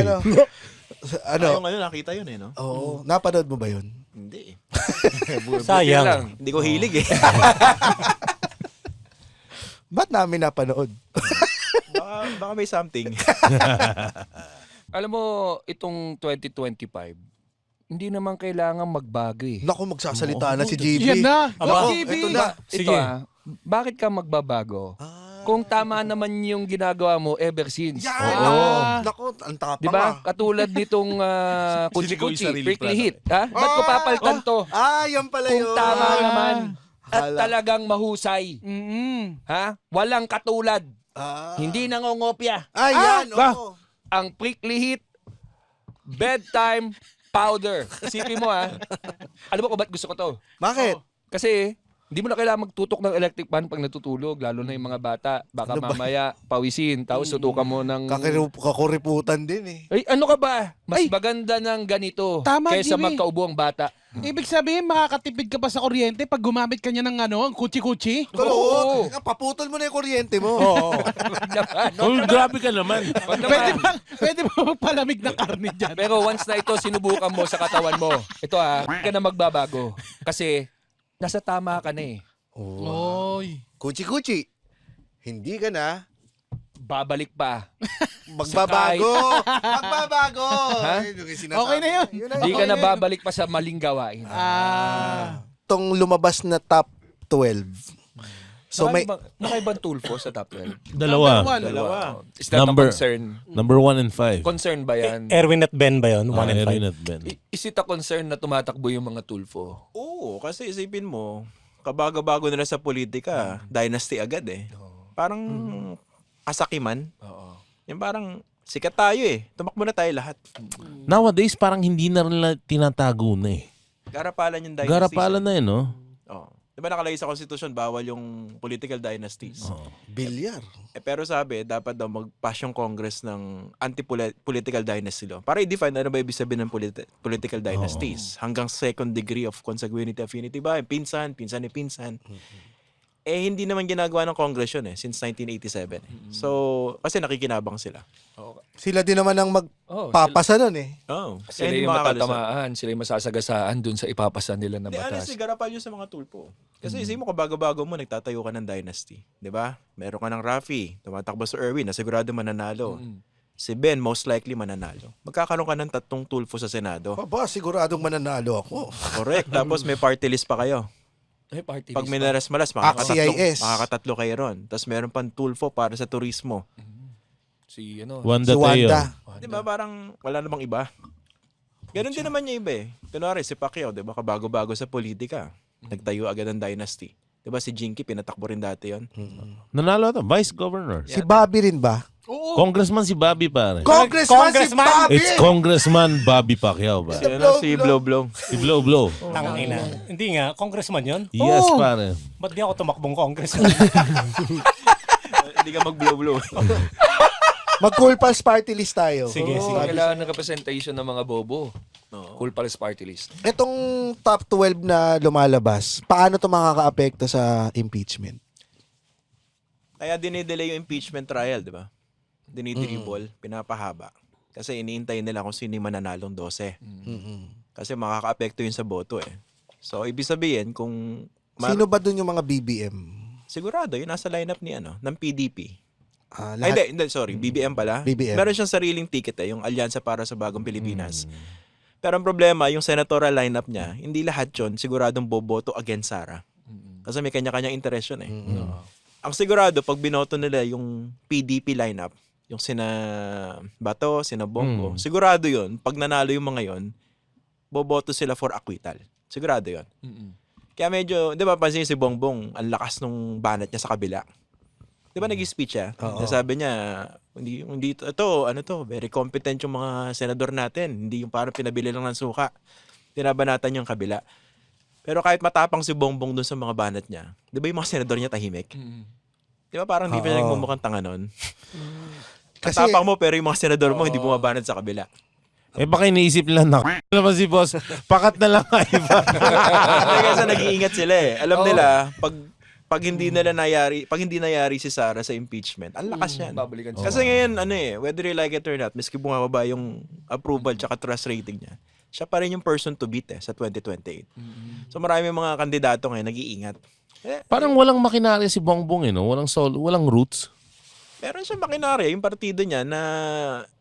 Yung nakita yun eh, no? Oo. Napanood mo ba yun? Hindi eh. Sayang. Hindi ko hilig eh. Ba't namin napanood? baka may something. Alam mo, itong 2025, hindi naman kailangan magbago eh. Naku, magsasalita na si JB. Yan na. Aba, JB. eto na. Sige. Bakit ka magbabago? Ah. Kung tama naman yung ginagawa mo ever since. Yan! Ah. Naku, ang tapang Di ba? Katulad nitong Sinigaw yung Kuchi-Kuchi, sarili Prickly pala. Heat. Ha? Ba't ko papalitan to? yan pala Kung yun. tama naman at Hala. talagang mahusay. Ha? Walang katulad. Ah. Hindi nangongopya. Yan, Ah. oo. Ang Prickly Heat, bedtime powder. Isipin mo alam mo kung ba't gusto ko to? Bakit? Kasi hindi mo na kailangan magtutok ng electric fan pag natutulog, lalo na yung mga bata. Baka Ano ba? mamaya pawisin, tapos tutukan mo ng... Kakuriputan din eh. Ay, ano ka ba? Mas Ay! maganda ng ganito Tama, kaysa Jimmy. magkaubo ang bata. Ibig sabihin, makakatipid ka pa sa kuryente pag gumamit ka niya ng ang kuchi-kuchi. Oo. Paputol mo na yung kuryente mo. Oo. Oh, grabe ka naman. Wag naman. Pwede ba magpalamig na karne dyan? Pero once na ito sinubukan mo sa katawan mo, ito hindi ka na magbabago. Kasi nasa tama ka na eh. Oy. Kuchi-kuchi. Hindi ka na Babalik pa. magbabago. Magbabago. Ha? Yun yung sinasabi. Okay na yun. Hindi ka na babalik pa sa maling gawain. Tong lumabas na top 12. So may Nakaibang tulfo sa top 12. Dalawa. Dalawa. Is that Number- a concern? Number 1 and 5. Concern ba yan? Erwin at Ben ba yun? 1 and 5. Erin at Ben. Is it a concern na tumatakbo yung mga tulfo? Oo, kasi isipin mo, kabago-bago nila sa politika, dynasty agad eh. Parang kasakiman. Oo. Yung parang sikat tayo eh. Tumakbo na tayo lahat. Nowadays, parang hindi na nila tinatago na eh. Garapalan yung dynasties. Garapalan na yun, no? Oh. Di ba nakalagay sa konstitusyon, bawal yung political dynasties. bilyar. Pero sabi, dapat daw mag-pass yung Congress ng anti-political dynasty law. Para i-define ano ba ibig sabihin ng political dynasties. Hanggang second degree of consanguinity affinity ba? Pinsan ni pinsan. Eh, hindi naman ginagawa ng Congress yun since 1987. So, kasi nakikinabang sila. Sila din naman ang magpapasa nun eh. Oh. Sila yung matatamaan, sila yung masasagasaan dun sa ipapasa nila na Hindi, batas. honestly, garapal yun sa mga tulpo. Kasi isipin mo, kabago-bago mo, nagtatayo ka ng dynasty. Di ba? Meron ka ng Rafi, tumatakbo sa Erwin, na sigurado mananalo. Si Ben, most likely mananalo. Magkakaroon ka ng 3 tulfo sa Senado. Aba, siguradong mananalo ako. Correct. Tapos may party list pa kayo. Ay, party Pag list may pa. naras-malas, CIS. makakatatlo kayo ron. Tapos meron pang tulfo para sa turismo. Si ano? Wanda Si Teo. Wanda. Di ba? Parang wala namang iba. Ganon din naman niya iba eh. Kunwari, si Pacquiao, di ba? Kabago-bago sa politika. Nagtayo agad ng dynasty. Di ba si Jinky, pinatakbo rin dati yon. Nanalo ito, Vice Governor. Si Bobby rin ba? Congressman si Bobby, pare. Congressman si Congressman. Bobby! It's Congressman Bobby Pacquiao, Si, pare. si Blow Blow. Si Blow Blow. Tangina. Hindi nga, congressman yun? Yes, pare. Ba't di ako tumakbong congressman? Hindi ka mag-Blow Blow. Mag-cool pals party list tayo. Sige, Oo, sige. kailangan ng representation ng mga bobo. Cool Pals Party List. Itong top 12 na lumalabas, paano to makaka-apekto sa impeachment? Kaya dinidelay yung impeachment trial, di ba? Dinidribble, pinapahaba. Kasi iniintay nila kung sino yung mananalong 12. Kasi makaka-apekto yun sa boto eh. So, ibig sabihin, kung... Sino ba dun yung mga BBM? Sigurado, yun nasa lineup ni ng PDP. Ay, Lahat, hindi, sorry. BBM pala. BBM. Meron siyang sariling ticket yung Alyansa para sa Bagong Pilipinas. Pero ang problema, yung senatorial lineup niya, hindi lahat yun siguradong boboto against Sara. Kasi may kanya-kanyang interest yun eh. Ang sigurado, pag binoto nila yung PDP lineup, yung sina Bato, sina Bongo, sigurado yun, pag nanalo yung mga yun, boboto sila for acquittal. Sigurado yun. Kaya medyo, di ba, pansin si Bongbong, ang lakas nung banat niya sa kabila. Di ba nag-speech siya? Sabi niya, hindi very competent yung mga senador natin. Hindi yung parang pinabili lang ng suka. Tinabanatan yung kabila. Pero kahit matapang si Bongbong dun sa mga banat niya, di ba yung mga senador niya tahimik? Di ba parang hindi pa siya nagmumukhang tanga nun? Kasi- Katapang mo pero yung mga senador mo hindi bumabanat sa kabila. Eh baka iniisip nila na naman si boss, pakat na lang nga iba. Kasi nag-iingat sila eh. Alam nila, pag hindi nangyari si Sara sa impeachment, ang lakas yan. Babalikan siya. Kasi ngayon, whether you like it or not, miski bumababa yung approval tsaka trust rating niya, siya pa rin yung person to beat sa 2028. So marami mga kandidato ngayon nag-iingat. Parang walang makinarya si Bongbong, no? Walang roots. Meron siya makinarya, yung partido niya na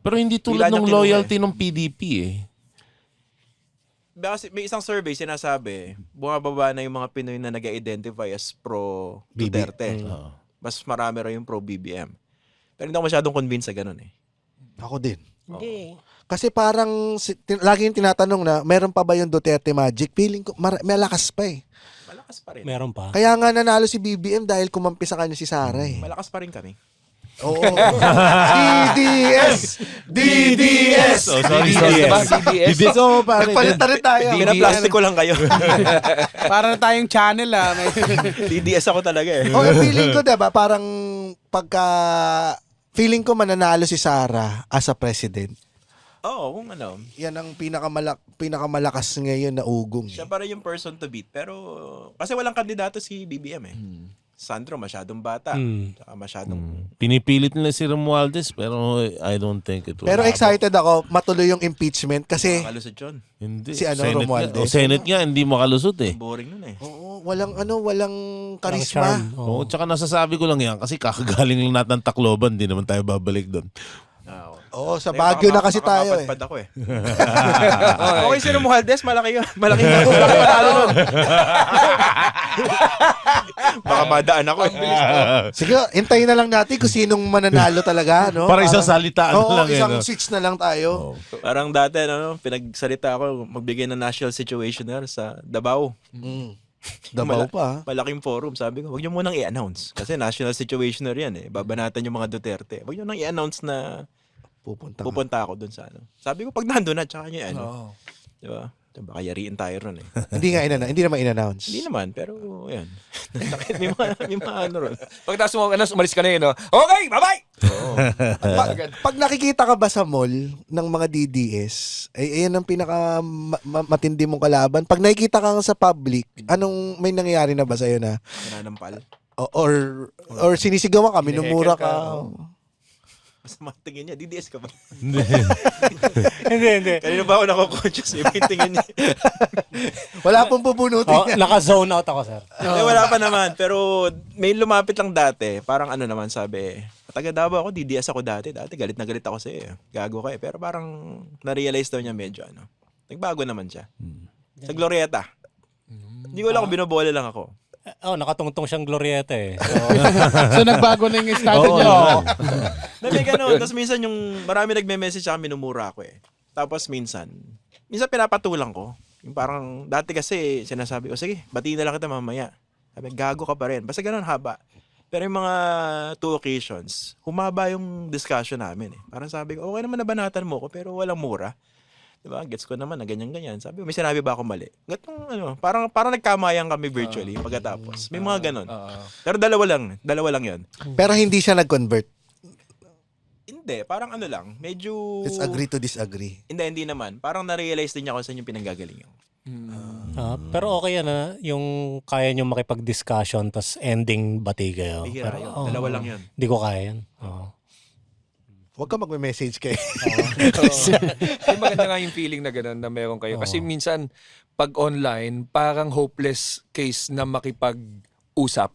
Pero hindi tulad Wala ng niyang kinuha loyalty ng PDP eh. kasi may isang survey sinasabi, bumababa na yung mga Pinoy na nag-identify as pro Duterte. Oo. Mas marami raw yung pro BBM. Pero hindi ako masyadong convinced sa ganun eh. Ako din. Hindi. Kasi parang lagi yung tinatanong na meron pa ba yung Duterte Magic? Feeling ko malakas pa eh. Malakas pa rin. Meron pa. Kaya nga nanalo si BBM dahil kumampi sa kanya si Sara eh. Malakas pa rin kami. Oo. DDS! DDS! Oh, sorry, Diba? sorry. DDS. So, pare, Nagpalitan rin tayo. Pinaplastic ko lang kayo. para na tayong channel may DDS ako talaga eh. Oh, feeling ko, diba, parang feeling ko mananalo si Sara as a president. Oo, kung ano. Yan ang pinakamalakas ngayon na ugong. Siya pa rin yung person to beat. Pero, kasi walang kandidato si BBM eh. Sandro, masyadong bata. Saka masyadong... Pinipilit nila si Romualdez pero I don't think it will Pero happen. excited ako matuloy yung impeachment kasi Makalusot yun. Hindi. Si ano, Senate Romualdez? nga. O, Senate nga, hindi makalusot eh. Boring nun eh. oo, walang karisma. charm. Oo, tsaka nasasabi ko lang yan kasi kakagaling lang natin ng Tacloban, di naman tayo babalik doon. Oo, sa Baguio na kasi tayo eh. Makapadpad ako eh. Okay, si Romualdez, malaki yun. Malaki matalo nun. Baka madaan ako eh. Sige, hintayin na lang natin kung sinong mananalo talaga, no? Para isang salitaan na Oo, lang eh, isang no? switch na lang tayo. Parang dati, pinagsalita ako, magbigay ng national situationer sa Davao. Dabaw pa. Malaking forum. Sabi ko, huwag nyo munang i-announce. Kasi national situationer yan eh. Babanatan yung mga Duterte. Huwag nyo nang i-announce na pupunta ako dun sa ano. Sabi ko, pag nandun na, tsaka nyo ano. Diba? Baka yariin tayo ron eh. Hindi naman in-announce. Hindi naman, pero yan. may mga ano ron. Pagkatapos mo, umalis ka na yun, no? Okay, bye-bye! Pag nakikita ka ba sa mall ng mga DDS, ay ayan ang pinaka matindi mong kalaban. Pag nakikita ka nga sa public, anong may nangyayari na ba sa'yo na Nananampal. or sinisigawan ka, minumura ka. Masama tingin niya. DDS ka ba? Hindi. Kanina ba ako nako-conscious eh. May tingin niya. Wala pong pupunutin Oh, niya. naka-zone out ako, sir. Wala pa naman. Pero may lumapit lang dati. Parang ano naman sabi, taga Davao ako, DDS ako dati. Dati galit na galit ako sa iyo. Gago ka eh. Pero parang na-realize daw niya medyo ano. Nagbago naman siya. Sa Glorieta. Hindi ko alam kung binobola lang ako. Nakatungtong siyang Glorieta eh. So nagbago na yung estado niya. Na may ganun. Tapos minsan yung marami nagme-message sa akin, minumura ako eh. Tapos minsan pinapatulang ko. Yung parang dati kasi sinasabi ko, sige, batiin na lang kita mamaya. Sabi, gago ka pa rin. Basta ganun haba. Pero yung mga 2 occasions, humaba yung discussion namin eh. Parang sabi ko, okay naman nabanatan mo ko, pero walang mura. Diba? Gets ko naman na ganyan-ganyan. Sabi ko, may sinabi ba ako mali? Parang nagkamayan kami virtually pagkatapos. May mga ganun. Pero dalawa lang yun. Pero hindi siya nag-convert. Hindi, parang ano lang, medyo... Let's agree to disagree. Hindi naman. Parang na-realize din niya kung saan yung pinanggagaling yun. Pero okay yan yung kaya nyo makipag-discussion tas ending bati kayo. Bihira Pero, yun. Dalawa lang yun. Hindi ko kaya yan. Huwag ka magme-message kay. Yung maganda nga yung feeling na gano'n na meron kayo. Kasi minsan, pag online, parang hopeless case na makipag-usap.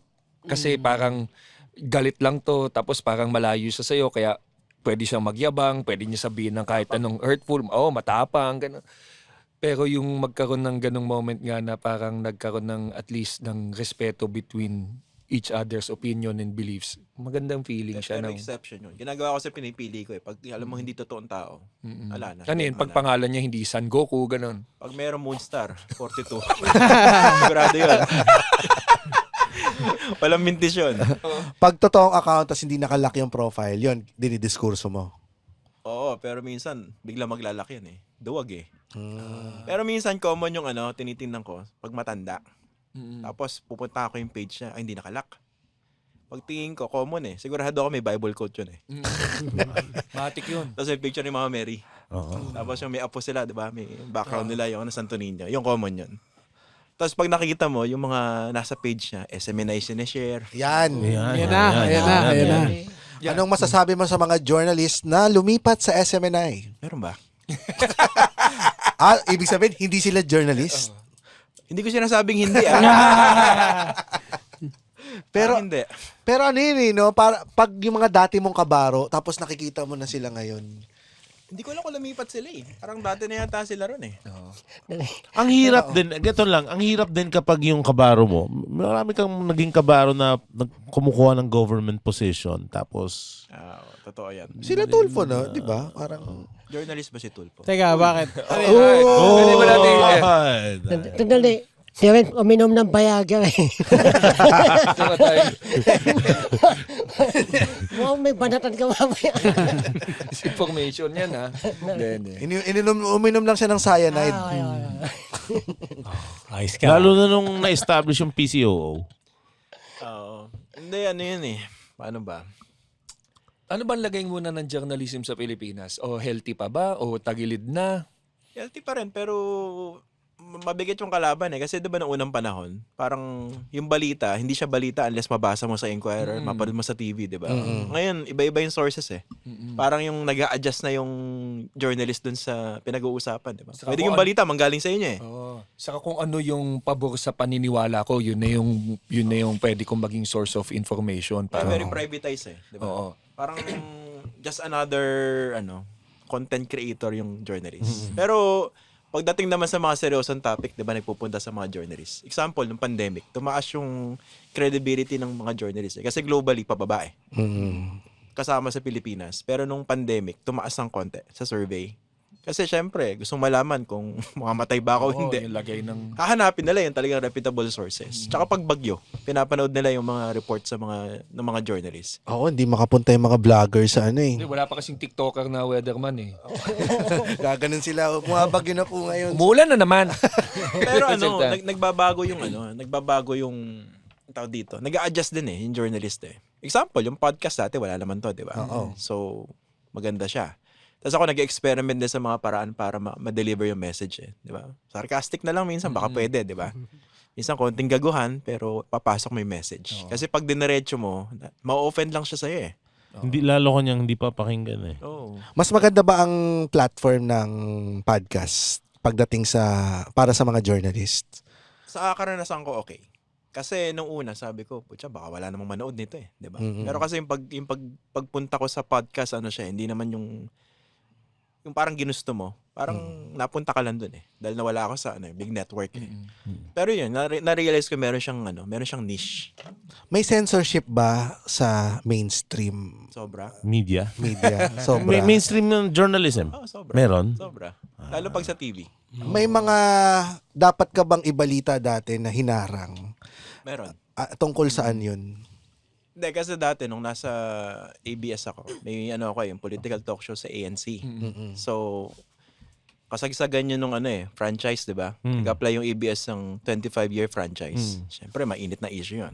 Kasi parang galit lang to, tapos parang malayo siya sa'yo, kaya pwede siyang magyabang, pwede niya sabihin ng kahit anong hurtful, matapang, gano'n. Pero yung magkaroon ng ganong moment nga na parang nagkaroon ng at least ng respeto between each other's opinion and beliefs, magandang feeling siya. Pero exception yun. Ginagawa ko sa pinipili ko eh. Pag alam mo hindi totoong tao, wala na. Ano yun? Pag pangalan niya hindi San Goku, ganon. Pag mayroong Moonstar, 42. Sigurado yun. Walang mintis yun. Pag totoong account tas hindi nakalock yung profile, yun, dinidiskurso mo. Oo, pero minsan, bigla maglalaki yan eh. Duwag eh. Pero minsan, common yung tinitingnan ko, pag matanda. Tapos, pupunta ako yung page niya, ay, hindi nakalak. Pag tingin ko, common eh. Sigurado ako may Bible quote yun eh. Matik yun. Tapos may picture ni Mama Mary. Tapos yung may apo sila, di ba? May background nila yung Santo Niño. Yung common yun. Tapos pag nakikita mo, yung mga nasa page niya, SMNI sinishare. Yan. Ayan na. Anong masasabi mo sa mga journalist na lumipat sa SMNI? Meron ba? Ibig sabihin, hindi sila journalist? Hindi ko sinasabing hindi Pero Parang hindi. pero ano yun no? Para, pag yung mga dati mong kabaro, tapos nakikita mo na sila ngayon. Hindi ko alam kung lumipat sila eh. Parang dati na yata sila ron eh. Ang hirap din, ganito lang, ang hirap din kapag yung kabaro mo, marami kang naging kabaro na kumukuha ng government position, tapos Totoo yan. Sila Tulfo, no? Di ba? Parang... Journalist ba si Tulfo? Teka, bakit? Pwede ba natin? Sandali. Si Ren, uminom ng Viagra eh. Mukhang may banatan ka mamaya. Information yan ha. Hindi. Uminom lang siya ng cyanide. Ayos ka. lalo na nung na-establish yung PCOO. Oo. Hindi, ano yun eh. Paano ba? Ano ba ang lagay muna ng journalism sa Pilipinas? O healthy pa ba? O tagilid na? Healthy pa rin, pero mabigat yung kalaban eh. Kasi diba noong unang panahon, parang yung balita, hindi siya balita unless mabasa mo sa Inquirer, mapanood mo sa TV, diba? Ngayon, iba-iba yung sources eh. Parang yung nag-a-adjust na yung journalist dun sa pinag-uusapan, diba? Saka Pwede kung yung balita, manggaling sa inyo eh. Saka kung ano yung pabor sa paniniwala ko, yun na yung pwede kong maging source of information. Parang very privatized eh, diba? Oo. Parang just another content creator yung journalist. Pero pagdating naman sa mga seryosong topic, 'di ba, nagpupunta sa mga journalists. Example, nung pandemic, tumaas yung credibility ng mga journalists kasi globally pababa eh. Kasama sa Pilipinas. Pero nung pandemic, tumaas ng konti sa survey. Kasi syempre, gustong malaman kung mamamatay ba ako o hindi. Yung lagay ng... Hahanapin nila yung talagang reputable sources. Tsaka pag bagyo, pinapanood nila yung mga report sa ng mga journalists. Oo, hindi makapunta yung mga vlogger sa ano eh. Hindi, wala pa kasing TikToker na weatherman eh. Gaganon sila. Bumabagyo na po ngayon. Umulan na naman. Pero nagbabago yung tawag dito. Nag-a-adjust din eh yung journalist eh. Example, yung podcast dati wala naman to, di ba? Oo. So maganda siya. Tapos ako nag-experiment din sa mga paraan para ma-deliver yung message eh, di ba? Sarcastic na lang minsan, baka pwede, di ba? Minsan konting gaguhan, pero papasok mo yung message. Kasi pag diniretso mo, ma-offend lang siya sa'yo eh. Hindi, lalo ko niyang hindi papakinggan eh. Oh. Mas maganda ba ang platform ng podcast pagdating para sa mga journalists? Sa karanasan ko, okay. Kasi nung una, sabi ko, putya, baka wala namang manood nito eh, di ba? Pero kasi yung pagpunta ko sa podcast, hindi naman yung parang ginusto mo, parang napunta ka lang dun eh. Dahil nawala ako sa big network eh. Pero yun, na-realize ko meron siyang niche. May censorship ba sa mainstream Sobra. Media. media? Sobra. Mainstream ng journalism. Sobra. Meron. Sobra. Lalo pag sa TV. May mga dapat ka bang ibalita dati na hinarang? Meron. Tungkol saan yun? Hindi, kasi dati nung nasa ABS ako, may yung political talk show sa ANC. So, kasagsagan yun nung franchise, di ba? Nag-apply yung ABS ng 25-year franchise. Siyempre, mainit na issue yun.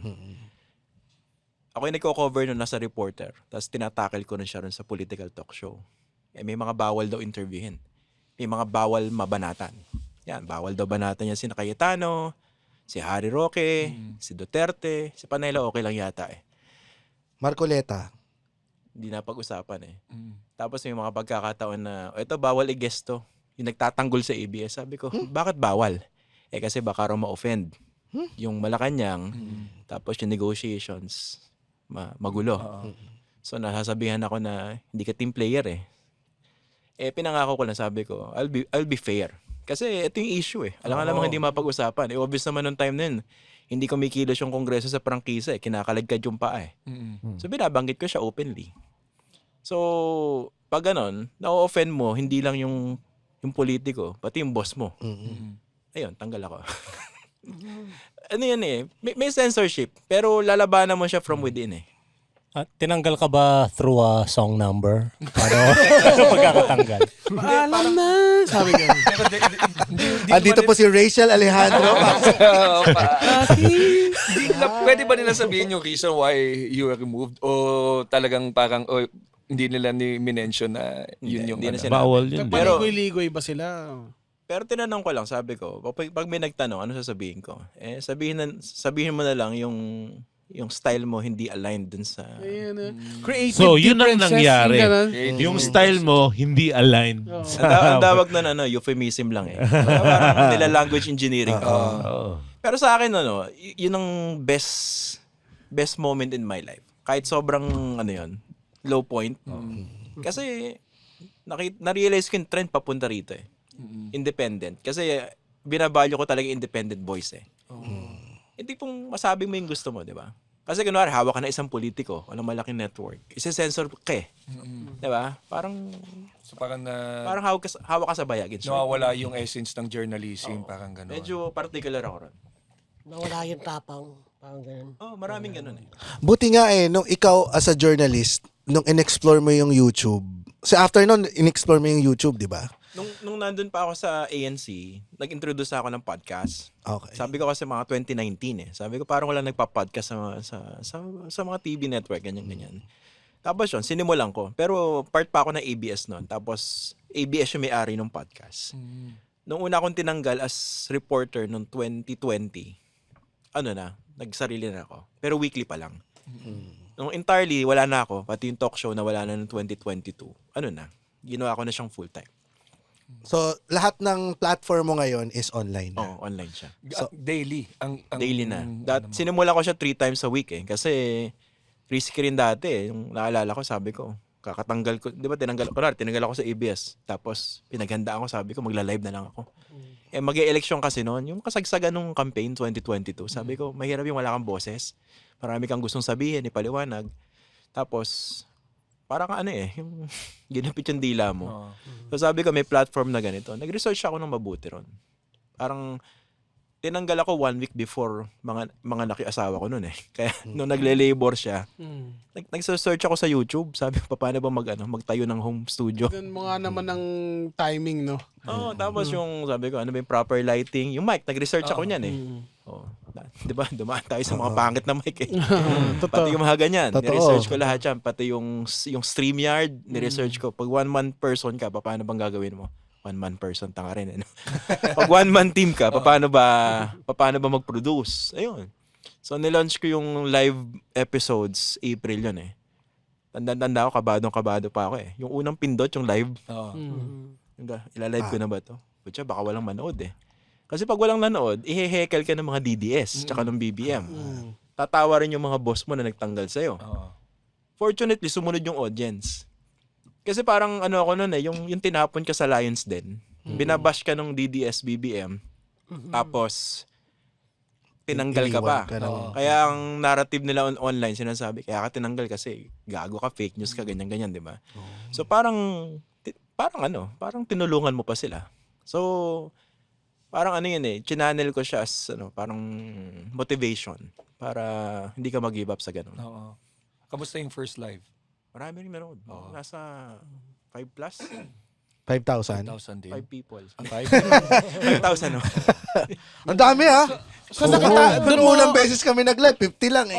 Ako yung nagko-cover nung nasa reporter, tapos tinatakil ko na siya rin sa political talk show. May mga bawal daw interviewin. May mga bawal mabanatan. Yan, bawal daw banatan yan si Cayetano, si Harry Roque, si Duterte, si Panelo, okay lang yata eh. Marcoleta. Hindi na pag-usapan eh. Tapos may mga pagkakataon na, ito bawal i-guest to. Yung nagtatanggol sa ABS. Sabi ko, bakit bawal? Kasi baka raw ma-offend. Yung Malacanang, tapos yung negotiations, magulo. So nasasabihan ako na hindi ka team player eh. Pinangako ko lang, sabi ko, I'll be fair. Kasi ito yung issue eh. Alam nga namang hindi mapag-usapan. Obvious naman nung time na yun, hindi kumikilos yung kongreso sa prangkisa eh. Kinakalagkad yung paa eh. So binabanggit ko siya openly. So pag ganon, na-offend mo, hindi lang yung politiko, pati yung boss mo. Ayun, tanggal ako. Ano yan eh, may censorship, pero lalabanan mo siya from within eh. Tinanggal ka ba through a song number? Ano pagkakatanggal? Alam na, sabi ko. Andito po si Rachel Alejandro. Pwede ba nila sabihin yung reason why you were removed? O talagang parang, hindi nila ni-mention na yun yung... Hindi na sila. Bawal yun. Pero- Paligoy-ligoy ba sila? Pero tinanong ko lang, sabi ko, pag may nagtanong, ano sasabihin ko? Sabihin mo na lang yung style mo hindi aligned dun sa... Creative So, yun ang differences, nangyari. yung ganun. Yung style mo, hindi aligned. Ang tawag na euphemism lang eh. Parang nila language engineering. Oo. Pero sa akin, yun ang best best moment in my life. Kahit sobrang, low point. Kasi, na-realize ko yung trend papunta rito eh. Independent. Kasi, binavalue ko talaga independent voice eh. Hindi pong masabi mo yung gusto mo, di ba? Kasi kunwari, hawak ka na isang politiko, walang malaking network. Isa-sensor ka eh. Di ba? Parang So parang hawak ka sa bayagin. nawawala yung essence ng journalism, parang gano'n. Medyo particular ako ron. Nawala yung tapang. Parang ganun. Maraming ganun eh. Buti nga nung ikaw as a journalist, nung in-explore mo yung YouTube, after nun, in-explore mo yung YouTube, di ba? Nung nandun pa ako sa ANC, nag-introduce ako ng podcast. Okay. Sabi ko kasi mga 2019 eh. Sabi ko parang wala nagpa-podcast sa mga TV network, ganyan-ganyan. Tapos yun, sinimulan ko. Pero part pa ako ng ABS noon. Tapos ABS yung may-ari ng podcast. Nung una akong tinanggal as reporter noong 2020, nagsarili na ako. Pero weekly pa lang. Nung entirely, wala na ako. Pati yung talk show na wala na noong 2022. Ginawa ko na siyang full-time. So, lahat ng platform mo ngayon is online na. Oo, online siya. Daily. Daily na. Sinimula ko siya 3 times a week eh. Kasi risky rin dati eh. Yung naalala ko, sabi ko, kakatanggal ko. Di ba, tinanggal ako sa ABS. Tapos, pinaghandaan ko, sabi ko, magla-live na lang ako. Mag-e-election kasi noon. Yung kasagsagan ng campaign 2022. Sabi ko, mahirap yung wala kang boses. Marami kang gustong sabihin, ipaliwanag. Tapos, parang yung ginapit yung dila mo. So sabi ko, may platform na ganito. Nag-research ako ng mabuti ron. Parang, tinanggal ako 1 week before mga naki-asawa ko noon eh. Kaya nung nagle-labor siya, nag-search ako sa YouTube. Sabi ko, paano ba magtayo ng home studio? Ganun mo nga naman ng timing, no? Oo, tapos yung sabi ko, ano ba yung proper lighting? Yung mic, nag-research ako niyan eh. Di ba? Dumaan tayo sa mga pangit na mic eh. Pati yung mga ganyan. Totoo. Ni-research ko lahat yan. Pati yung StreamYard, ni-research ko. Pag one-man person ka, paano bang gagawin mo? One-man person, tanga rin. Eh, no? Pag one-man team ka, paano ba mag-produce? Ayun. So, nilaunch ko yung live episodes, April yun eh. Tanda ako, kabado pa ako eh. Yung unang pindot, yung live. Ilalive ko na ba to? Putya, baka walang manood eh. Kasi pag walang nanood, ihehekel ka ng mga DDS tsaka ng BBM. Tatawa rin yung mga boss mo na nagtanggal sa'yo. Fortunately, sumunod yung audience. Kasi parang ako nun eh, yung tinapon ka sa Lions Den, binabash ka ng DDS, BBM, tapos tinanggal ka pa. Kaya ang narrative nila online, sinasabi, kaya ka tinanggal kasi gago ka, fake news ka, ganyan-ganyan, di ba? So parang tinulungan mo pa sila. So, parang yun eh, chinanel ko siya as parang motivation para hindi ka mag-give up sa ganun. Kamusta yung first live? Marami rin nanood. Nasa 5 plus? 5,000? 1,000 din. 5 people. 5,000 5? no? Ang dami So, nakita, Doon unang beses kami nag-live, 50 lang eh.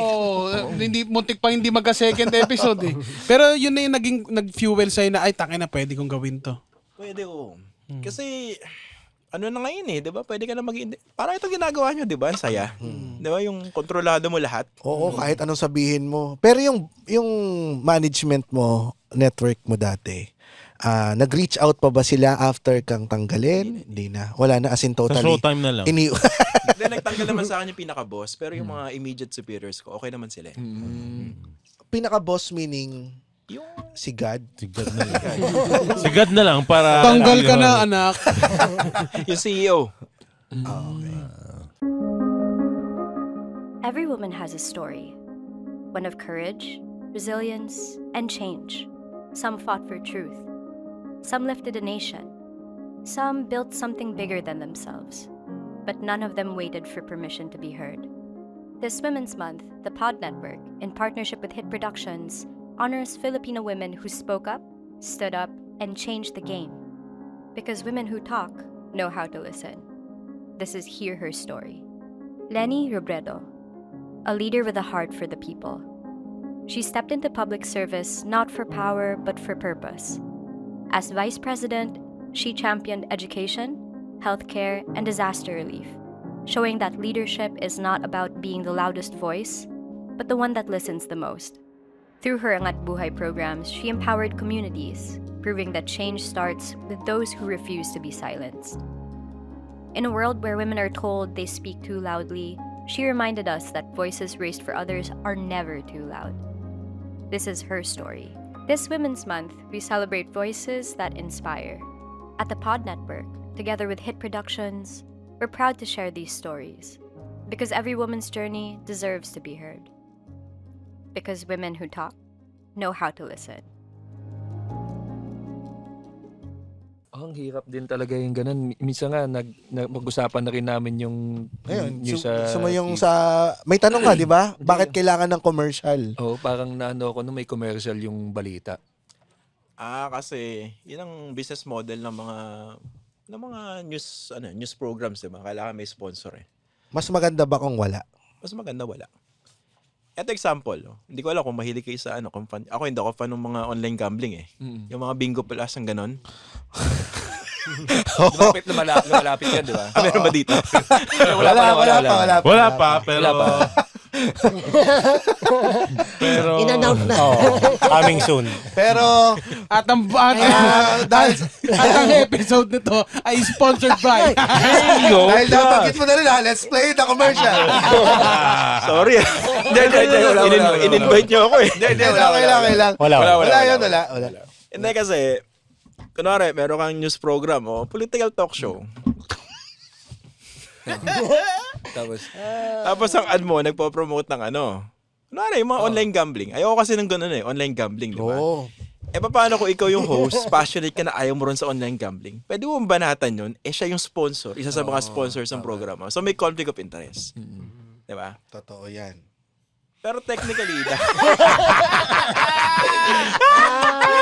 Muntik pa hindi magka-second episode eh. Pero yun na yung nag-fuel sa'yo na, ay, tangin na, pwede kong gawin to. Pwede oo. Kasi, na ngayon eh, di ba? Pwede ka na parang itong ginagawa nyo, di ba? Ang saya. Di ba? Yung kontrolado mo lahat. Oo, kahit anong sabihin mo. Pero yung management mo, network mo dati, nag-reach out pa ba sila after kang tanggalin? Hindi na. Wala na, as in Sa totally. showtime na lang. Then nagtanggal naman sa akin yung pinaka-boss, pero yung mga immediate superiors ko, okay naman sila. Pinaka-boss meaning Yung si God. Sigad na lang. Sigad na lang para... Tanggal ka na, anak. yung CEO. Every woman has a story, one of courage, resilience, and change. Some fought for truth. Some lifted a nation. Some built something bigger than themselves. But none of them waited for permission to be heard. This Women's Month, the Pod Network, in partnership with Hit Productions, honors Filipino women who spoke up, stood up, and changed the game. Because women who talk know how to listen. This is Hear Her Story. Lenny Robredo, a leader with a heart for the people. She stepped into public service not for power but for purpose. As Vice President, she championed education, healthcare, and disaster relief, showing that leadership is not about being the loudest voice, but the one that listens the most. Through her Angat Buhay programs, she empowered communities, proving that change starts with those who refuse to be silenced. In a world where women are told they speak too loudly, she reminded us that voices raised for others are never too loud. This is her story. This Women's Month, we celebrate voices that inspire. At the Pod Network, together with Hit Productions, we're proud to share these stories. Because every woman's journey deserves to be heard. Because women who talk know how to listen. Ang hirap din talaga yung ganun. Minsan nga, mag-usapan na rin namin yung Ngayon, yung gusto mo yung sa... May tanong ka, di ba? Bakit kailangan ng commercial? Oh, parang naano ako nung may commercial yung balita. Kasi yun ang business model ng mga news programs, diba? Kailangan may sponsor eh. Mas maganda ba kung wala? Mas maganda wala. Ito example, hindi ko alam kung mahilig kayo sa ako hindi ako fan ng mga online gambling eh. Yung mga bingo plus ang ganon. Lumalapit yan, di ba? Meron ba dito? Wala pa. Pero In-announce na. Coming soon. Pero, At ang dahil, at ang episode nito ay sponsored by dahil nabanggit mo na rin let's play the commercial. Sorry. In-invite niyo ako eh. Okay lang. Wala. Hindi kasi, kunwari, meron kang news program o political talk show. Tapos ang ad mo, nagpo-promote ng kunwari, yung mga online gambling. Ayoko kasi ng ganun eh, online gambling, di ba? Oo. Paano kung ikaw yung host, passionate ka na ayaw mo ron sa online gambling? Pwede mo banatan yun, siya yung sponsor, isa sa mga sponsors ng programa. So may conflict of interest. Di ba? Totoo yan. Pero technically,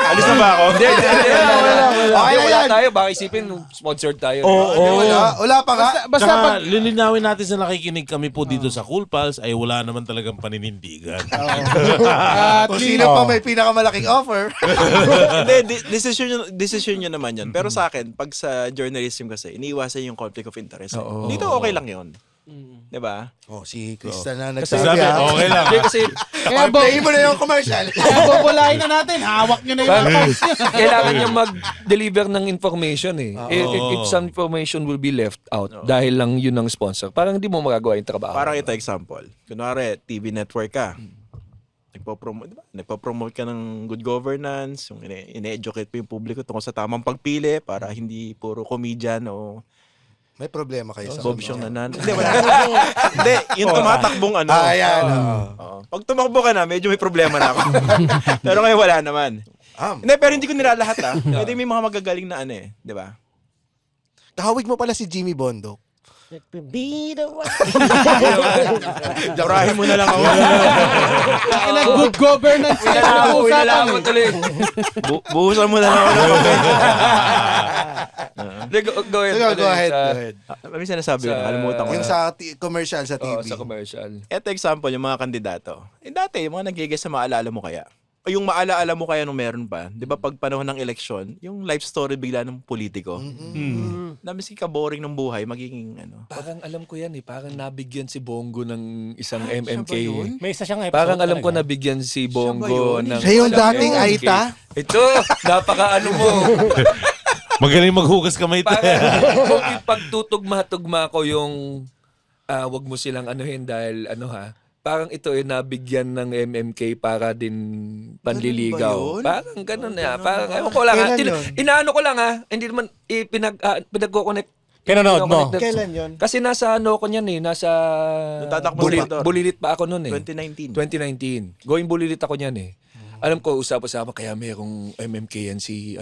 alis na ba ako? Wala tayo. Baka isipin, sponsored tayo. Wala pa nga. basta Tsaka, pag lilinawin natin sa nakikinig kami po dito sa Cool Pals ay wala naman talagang paninindigan. Kung sino pa may pinakamalaking offer. Hindi, decision nyo naman yan. Pero sa akin, pag sa journalism kasi, iniiwasan yung conflict of interest. Dito okay lang yun. Diba? Si Krista na Sabi, nagsabi. okay lang. Kasi kaya Play mo na yung commercial. bubulahin na natin. Hawak nyo na yung accounts nyo. kailangan niya mag-deliver ng information eh. If some information will be left out dahil lang yun ang sponsor, parang hindi mo magagawa yung trabaho. Parang ito example. Kunwari, TV network ka. Nagpo-promote ka ng good governance, yung ine-educate mo yung publiko tungkol sa tamang pagpili para hindi puro comedian o May problema kayo sa Bob Siong nanan. Hindi, wala. Hindi, yung tumatakbong Ayan. Oo. Pag tumakbo ka na, medyo may problema na ako. Pero ngayon wala naman. Hindi, pero hindi ko nilalahat Pwede may mga magagaling na di ba? Kahawig mo pala si Jimmy Bondo. Be the one. Jurahin mo na lang ako. Good governance. Pinalaman mo tuloy. Buhusan mo na lang ako ng papel. Go ahead. May sinasabi ko, nakalimutan ko. Yung sa commercial sa TV. Sa commercial. Ito example, yung mga kandidato. Dati, yung mga nag-guess sa maalala mo kaya. O yung maalaala mo kaya nung meron pa. Di ba pag panahon ng eleksyon, yung life story bigla ng politiko. Namis ka-boring ng buhay, magiging Parang alam ko yan eh. Parang nabigyan si Bongo ng isang MMK. siya ba yun? May isa siyang episode Parang alam ko talaga. nabigyan si Bongo ng Siya yung isang dating MMK. Aita? Ito, napaka mo. Magaling maghugas kamay tayo. Parang kung ipagtutugma-tugma ko yung wag mo silang anuhin dahil parang ito ay nabigyan ng MMK para din panliligaw. Ganun ba yun? Parang ganun na. Parang ewan ko lang Kailan yun? Inaano ko lang hindi naman pinag-connect. Pinanood mo? Kailan yun? Kasi nasa ko niyan nasa Nung tatakbo senador. Bulilit pa ako noon 2019. 2019. Going bulilit ako niyan Alam ko usap-usapan kaya merong MMK yan si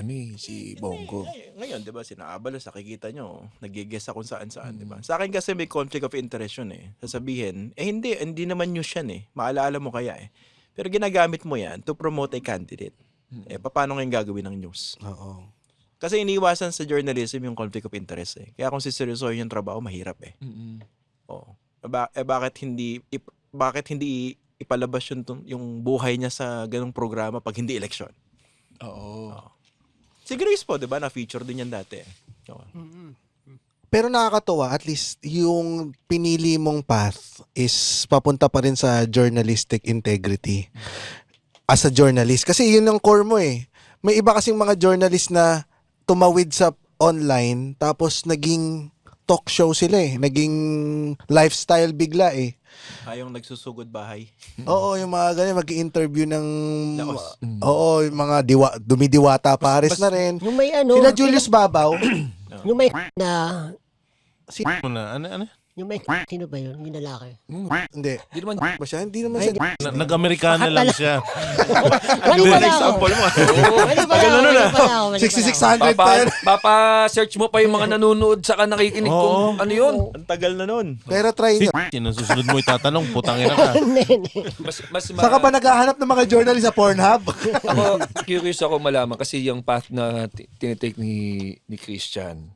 Bongo. Ngayon, di ba, sinaabala sa kikita nyo, nag-guess kung saan-saan, di ba? Sa akin kasi may conflict of interest yun Sasabihin, hindi naman news yan Maalaala mo kaya Pero ginagamit mo yan to promote a candidate. Paano ngayon gagawin ng news? Oo. Kasi iniwasan sa journalism yung conflict of interest Kaya kung siseryosohin yung trabaho, mahirap Oo. Bakit hindi ipalabas yung buhay niya sa ganung programa pag hindi eleksyon? Oo. Si Grace po, di ba? Na-feature din yan dati. Pero nakakatuwa, at least yung pinili mong path is papunta pa rin sa journalistic integrity. As a journalist. Kasi yun ang core mo May iba kasing mga journalist na tumawid sa online tapos naging talk show sila eh. Naging lifestyle bigla eh. Yung nagsusugod bahay. Oo, yung mga ganyan, mag-interview ng... Laos. Oo, yung mga dumidiwata pares na rin. Yung may ano, Sila Julius Babaw. yung may na, Ano? yung may sino ba yun? Yung lalaki. Hindi. Di naman, Ba siya? Hindi naman siya. Nag-Amerikana lang siya. Mali pala ako. Example mo. Mali pala ako. Mali pala ako. mali pala ako. 6600 pa yan. Papa-search mo pa yung mga nanonood saka nakikinig kung ano yun. Ang tagal na nun. Pero try nyo. Sino susunod mo itatanong, putang ina ka. Saka ba naghahanap ng mga journalist sa Pornhub? Ako, curious ako malaman kasi yung path na tinitake ni Christian,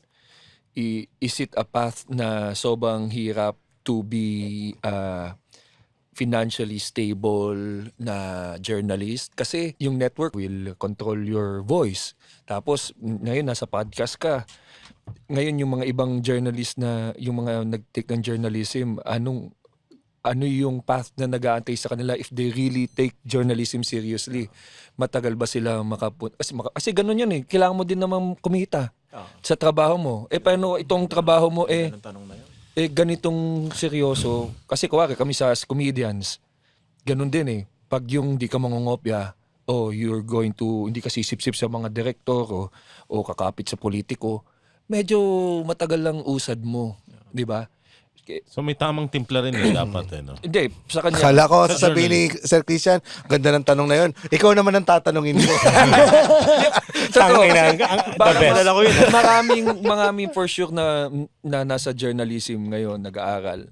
is it a path na sobrang hirap to be financially stable na journalist? Kasi yung network will control your voice. Tapos ngayon nasa podcast ka. Ngayon yung mga ibang journalist na yung mga nag-take ng journalism, ano yung path na nag-aantay sa kanila if they really take journalism seriously? Matagal ba sila kasi ganun yan eh. Kailangan mo din naman kumita sa trabaho mo. Paano itong trabaho mo Anong tanong na yun? ganitong seryoso? Kasi kuwari kami sa comedians, ganun din eh. Pag yung di ka mangungopya, you're going to, hindi ka sisip-sip sa mga direktor o kakapit sa politiko, medyo matagal lang usad mo. Di ba? So may tamang timpla rin dapat no? Hindi, sa kanya. Akala ko sasabihin ni Sir Christian, ganda ng tanong na yun. Ikaw naman ang tatanungin mo. Malala ko yun. Maraming for sure na nasa journalism ngayon, nag-aaral.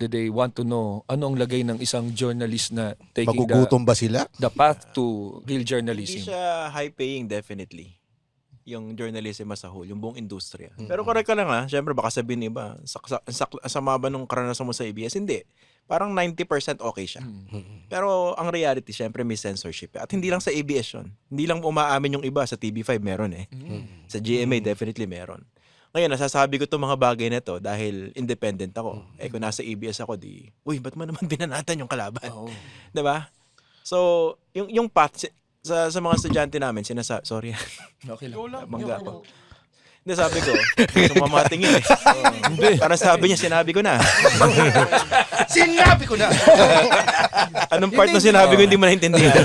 They want to know ano ang lagay ng isang journalist na taking Magugutom ba sila? the path to real Hindi journalism. siya high-paying, definitely. Yung journalism as a whole, yung buong industriya. Pero correct ka lang syempre baka sabihin iba, sama ba nung karanasan mo sa ABS? Hindi. Parang 90% okay siya. Pero ang reality, syempre may censorship. At hindi lang sa ABS yun. Hindi lang umaamin yung iba. Sa TV5 meron eh. Sa GMA definitely meron. Ngayon, nasasabi ko itong mga bagay na to dahil independent ako. Kung nasa ABS ako, ba't mo naman binanatan yung kalaban? Diba? So, yung path, sa mga estudyante namin, sorry. Okay lang. Mangga ko. Hindi, sabi ko, sumamatingin eh. Parang sabi niya, sinabi ko na. Sinabi ko na! Anong part na sinabi ko hindi mo naintindihan?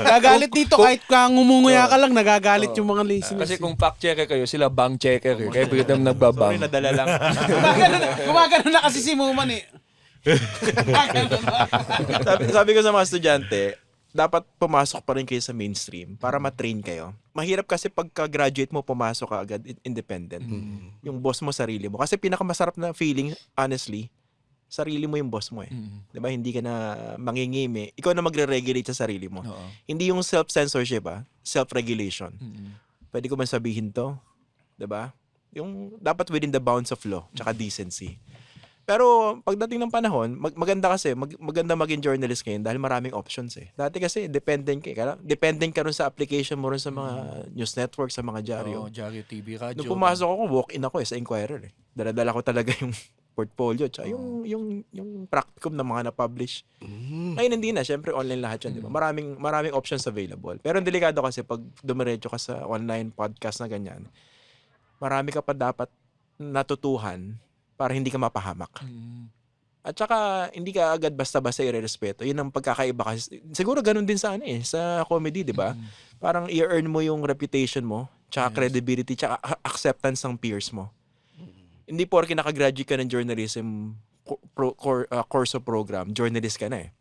Gagalit dito kahit kang umunguya ka lang, nagagalit yung mga listeners. Kasi kung fact checker kayo, sila bank checker eh. Kaya bigyan naman nagbabang. Sorry, nadala lang. Gumagano na kasi si Muman eh. sabi ko sa mga estudyante, dapat pumasok pa rin kayo sa mainstream para ma-train kayo. Mahirap kasi pagka-graduate mo, pumasok ka agad independent. Yung boss mo, sarili mo. Kasi pinakamasarap na feeling, honestly, sarili mo yung boss mo eh. Diba? Hindi ka na mangingimi. Ikaw na magre-regulate sa sarili mo. Hindi yung self-censorship self-regulation. Pwede ko man sabihin to? Diba? Yung dapat within the bounds of law tsaka decency. Pero pagdating ng panahon, maganda kasi, maganda maging journalist ngayon dahil maraming options eh. Dati kasi dependent ka rin sa application mo rin sa mga news network, sa mga dyaryo. Dyaryo TV, radyo. Nung pumasok ako, walk-in ako sa Inquirer eh. Dala-dala ko talaga yung portfolio tsaka yung practicum na mga na-publish. Ngayon hindi na, syempre online lahat yan, di ba? Maraming options available. Pero ang delikado kasi pag dumiretso ka sa online podcast na ganyan, marami ka pa dapat natutuhan para hindi ka mapahamak. At saka, hindi ka agad basta-basta irerespeto. Yun ang pagkakaiba kasi. Siguro ganun din sa sa comedy, di ba? Parang i-earn mo yung reputation mo, tsaka credibility, tsaka acceptance ng peers mo. Hindi porke nakagraduate ka ng journalism course of program, journalist ka na eh.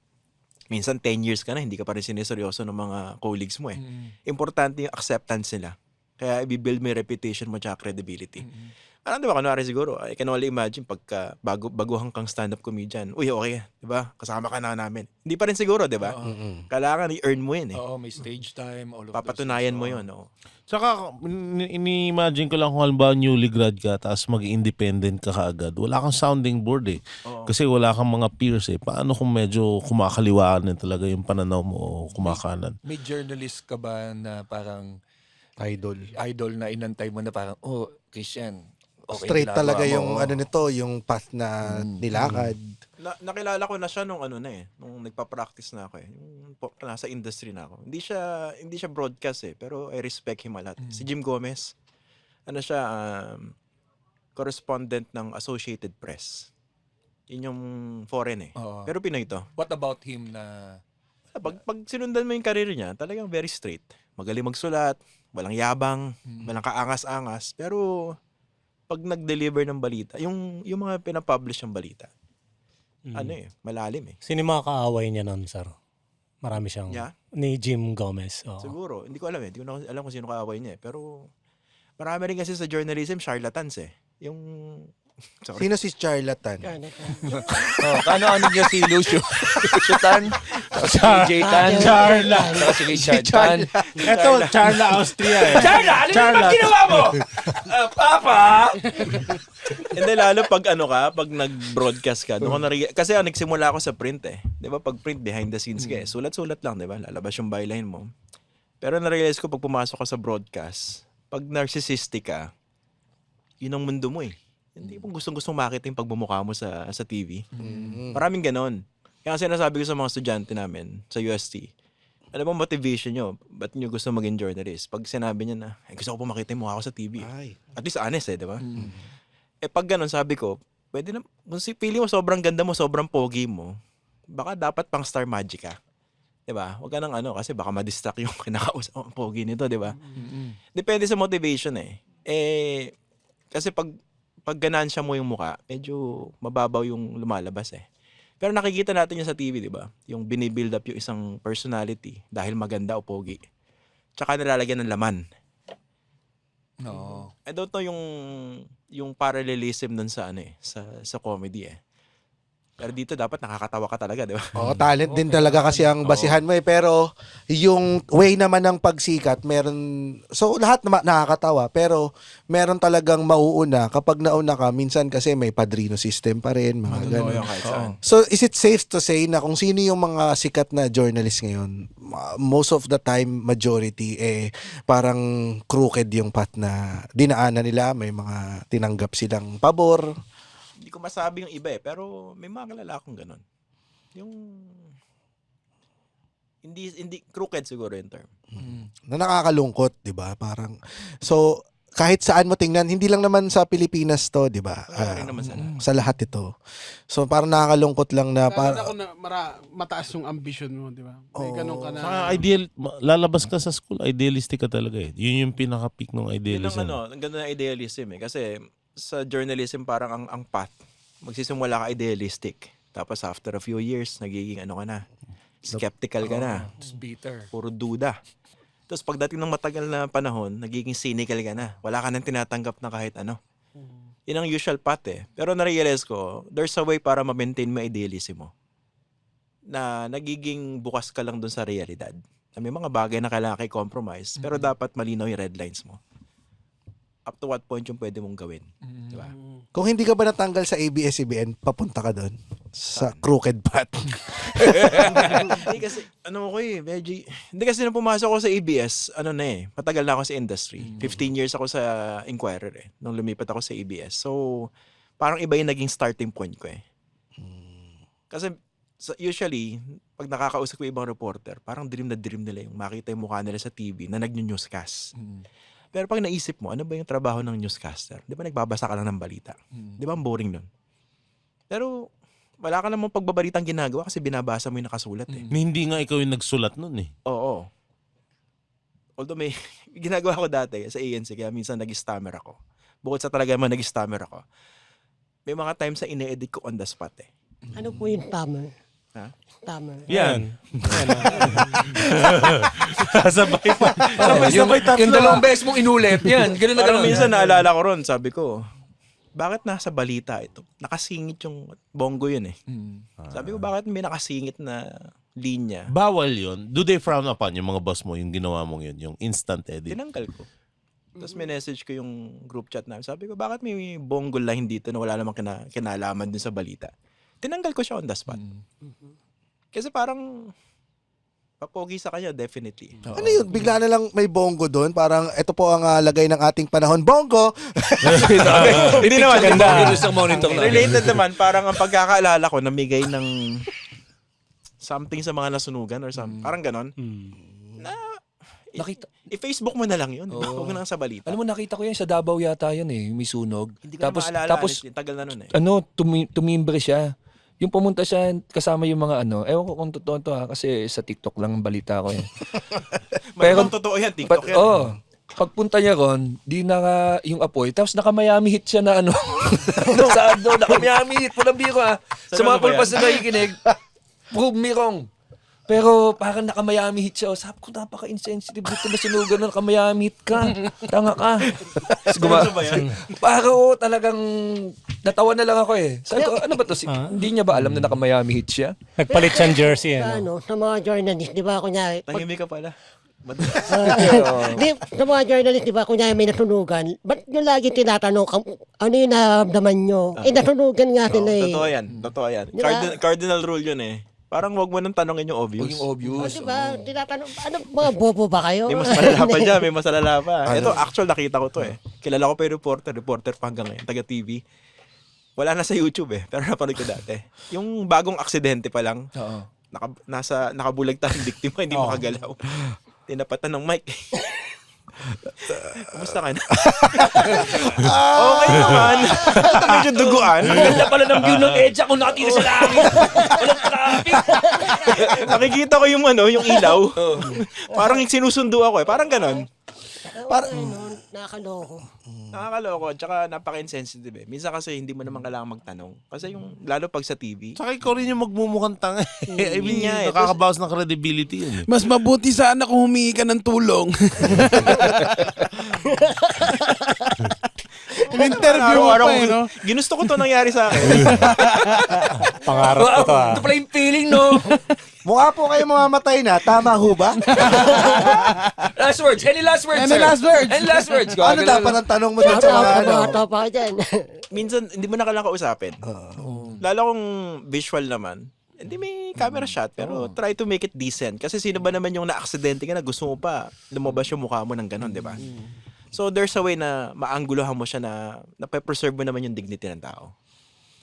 Minsan 10 years ka na, hindi ka pa rin siniseryoso ng mga colleagues mo eh. Importante yung acceptance nila. Kaya i-build mo yung reputation mo tsaka credibility. Di ba, kunwari siguro, I can only imagine pagka baguhan kang stand-up comedian, okay, di ba? Kasama ka na namin. Hindi pa rin siguro, di ba? Kailangan i-earn mo yun eh. Oo, may stage time, all of Papatunayan mo yun. Tsaka, ini-imagine ko lang kung halimbawa newly grad ka, tapos mag-independent ka kaagad. Wala kang sounding board eh. Kasi wala kang mga peers eh. Paano kung medyo kumakaliwaan talaga yung pananaw mo o kumakanan? May journalist ka ba na parang Idol. na inantay mo na parang, Christian, okay, Straight talaga ginagawa mo. yung yung path na nilakad. Nakilala ko na siya nung nung nagpa-practice na ako eh. Yung nasa industry na ako. Hindi siya broadcast eh, pero I respect him a lot. Si Jim Gomez. correspondent ng Associated Press. Yun yung foreign eh. Oo. Pero Pinoy to. What about him na... Pag sinundan mo yung karir niya, talagang very straight. Magaling magsulat, walang yabang, walang kaangas-angas. Pero pag nag-deliver ng balita, yung mga pinapublish ng balita, malalim eh. Sino yung mga kaaway niya nun, sir? Marami siyang... Yeah? Ni Jim Gomez. Oo. Siguro. Hindi ko alam eh. Hindi ko na alam kung sino kaaway niya eh. Pero marami rin kasi sa journalism, charlatans eh. Yung... Sorry. Sino si charlatan? Ano niya si Lucio? Lucio Tan, saka si Jay Tan, saka si Richard Tan. Eto, Charla, Austria eh. Charla, ano naman ginawa mo? Papa! Hindi, lalo pag pag nag-broadcast ka. Kasi nagsimula ako sa print eh. Di ba? Pag print, behind the scenes ka eh. Sulat-sulat lang, di ba? Lalabas yung byline mo. Pero na-realize ko pag pumasok ka sa broadcast, pag narcissistic ka, yun ang mundo mo eh. Hindi mo gustong makita yung pagbumukha mo sa TV. Maraming ganon. Kaya sinasabi ko sa mga estudyante namin sa UST, alam mo motivation nyo, ba't nyo gusto maging journalist? Pag sinabi niya na, gusto ko po makita yung mukha ko sa TV. At least honest eh, di ba? Pag ganon, sabi ko, pwede na, kung feeling mo sobrang ganda mo, sobrang pogi mo, baka dapat pang Star Magic ka. Di ba? Huwag ka nang kasi baka ma-distract yung kinakausap. Oh, pogi nito, di ba? Depende sa motivation eh. Kasi pag ganansya mo yung muka, medyo mababaw yung lumalabas eh. Pero nakikita natin yun sa TV, di ba? Yung binibuild up yung isang personality dahil maganda o pogi. Tsaka nilalagyan ng laman. No. I don't know yung parallelism dun sa sa comedy eh. Pero dito dapat nakakatawa ka talaga, di ba? Oo, talent din talaga kasi ang basihan mo eh. Pero yung way naman ng pagsikat, meron... So lahat nakakatawa, pero meron talagang mauuna. Kapag nauna ka, minsan kasi may padrino system pa rin, mga ganun. So is it safe to say na kung sino yung mga sikat na journalist ngayon, most of the time, majority, parang crooked yung path na dinaanan nila, may mga tinanggap silang pabor. Hindi ko masabi yung iba eh, pero may mga kilala akong ganun. Yung hindi crooked siguro yung term. Na nakakalungkot, 'di ba? Parang so kahit saan mo tingnan, hindi lang naman sa Pilipinas 'to, 'di ba? Rin naman sa lahat. Sa lahat ito. So parang nakakalungkot lang na Para ako na mataas yung ambition mo, di ba? May ganun ka na. Saka lalabas ka sa school, idealistic ka talaga eh. Yun yung pinaka-peak ng Yun idealism. ang ganda ng idealism eh. Kasi sa journalism parang ang path, magsisimula ka idealistic. Tapos after a few years, nagiging ka na. Skeptical ka na. It's bitter. Puro duda. Tapos pagdating ng matagal na panahon, nagiging cynical ka na. Wala ka nang tinatanggap na kahit ano. Yun ang usual path eh. Pero na-realize ko, there's a way para ma-maintain mo idealism mo. Na nagiging bukas ka lang dun sa realidad. May mga bagay na kailangan kay compromise, pero dapat malinaw yung red lines mo. Up to what point yung pwede mong gawin. Diba? kung hindi ka ba natanggal sa ABS-CBN, papunta ka doon sa crooked path. Hindi kasi, hindi kasi nung pumasok ako sa ABS, matagal na ako sa industry. 15 years ako sa Inquirer nung lumipat ako sa ABS. So, parang iba yung naging starting point ko eh. Kasi, usually, pag nakakausap ko ibang reporter, parang dream nila yung makita yung mukha nila sa TV na nag-newscast. Pero pag naisip mo, ano ba yung trabaho ng newscaster? Di ba nagbabasa ka lang ng balita? Di ba ang boring nun? Pero wala ka namang pagbabalitang ginagawa kasi binabasa mo yung nakasulat eh. Hindi nga ikaw yung nagsulat nun eh. Oo. Although may ginagawa ko dati sa ANC, kaya minsan nag-stammer ako. Bukod sa talaga naman nag-stammer ako, may mga times sa ine-edit ko on the spot eh. Ano po yung tama? Ha? Tama. Yan. Sabay pa. Yung dalawang beses mong inulit. Yan. Ganun na Parang ganun. minsan naalala ko ron, sabi ko, bakit nasa balita ito? Nakasingit yung bongo yun eh. Sabi ko, bakit may nakasingit na linya? Bawal yun. Do they frown upon yung mga boss mo, yung ginawa mong yun, yung instant edit? Tinanggal ko. Tapos may message ko yung group chat namin. Sabi ko, bakit may bongo line dito na wala namang kinalaman dun sa balita? Tinanggal ko siya on the spot. Kasi parang papogi sa kanya, definitely. Ano yun? Bigla na lang may bongo doon. Parang ito po ang lagay ng ating panahon. Bongo! Hindi naman. Isang monitor na. Related naman, parang ang pagkakaalala ko, namigay ng something sa mga nasunugan or something. Parang ganon. Na, Nakita. I-Facebook mo na lang yun. Oo. Huwag mo nang sa balita. Alam mo, nakita ko yan sa Davao yata yan eh, may sunog. Hindi ko Tapos, na maalala. tapos Honestly, tagal na nun eh. tumimbre siya. Yung pumunta siya kasama yung mga ewan ko kung totoo to kasi sa TikTok lang ang balita ko eh. Pero totoo yan, TikTok yan. Pagpunta niya ron, di yung apoy, tapos naka-Miami Heat siya na nasado, naka-Miami Heat, walang biro Sa mga Seryoso ba pulpas yan? na nakikinig, prove me wrong. Pero parang naka-Miami Heat siya. Sabi ko, napaka-insensitive dito na sinugan na naka-Miami Heat ka. Tanga ka. Seryoso ba yan? Parang talagang natawa na lang ako eh. Sabi ko, ano ba to? Hindi niya ba alam na naka-Miami Heat siya? Nagpalit siyang jersey. Sa mga journalist, di ba, kunyari, Tahimik ka pala. sa mga journalist, di ba, kunyari may nasunugan, ba't nyo lagi tinatanong, ano yung naramdaman nyo? Nasunugan nga sila eh. Totoo yan. Totoo yan. Di ba? Cardinal rule yun eh. Parang wag mo nang tanongin yung obvious. Huwag yung obvious. Di ba, tinatanong, ano, mga bobo ba kayo? May mas malala pa dyan, may mas malala pa. Ito, actual nakita ko to eh. Kilala ko pa yung reporter pa hanggang ngayon, taga-TV. Wala na sa YouTube eh, pero napanood ko dati. Yung bagong aksidente pa lang, Oo. nakabulag tayong biktima, hindi makagalaw. Tinapatan ng mic. Kumusta ka na? Okay naman. Ito medyo duguan. Ganda pala ng view ng EDSA kung nakatira sa langit. Walang traffic. Nakikita ko yung yung ilaw. Parang sinusundo ako eh. Parang ganon. Nakakaloko. Nakakaloko. Tsaka napaka-insensitive eh. Minsan kasi hindi mo naman kailangan magtanong. Kasi lalo pag sa TV. Tsaka ikaw rin yung magmumukhang tanga. I mean, Yun nga eh. nakakabawas ng credibility yun. Mas mabuti sana kung humingi ka ng tulong. In-interview mo pa eh, no? Ginusto ko to nangyari sa akin. Pangarap ko to Ito pala yung feeling, no? Mukha po kayo mamamatay na. Tama ho ba? Last words. Any last words, Any sir? last words? Any last words? Ano dapat ang tanong mo dun sa mga ano? Mga topa dyan. Minsan, hindi mo na kailangan kausapin. Lalo kung visual naman. Hindi may camera shot, pero try to make it decent. Kasi sino ba naman yung na-aksidente ka na gusto mo pa lumabas yung mukha mo ng ganon, di ba? So there's a way na maangguluhan mo siya na preserve mo naman yung dignity ng tao.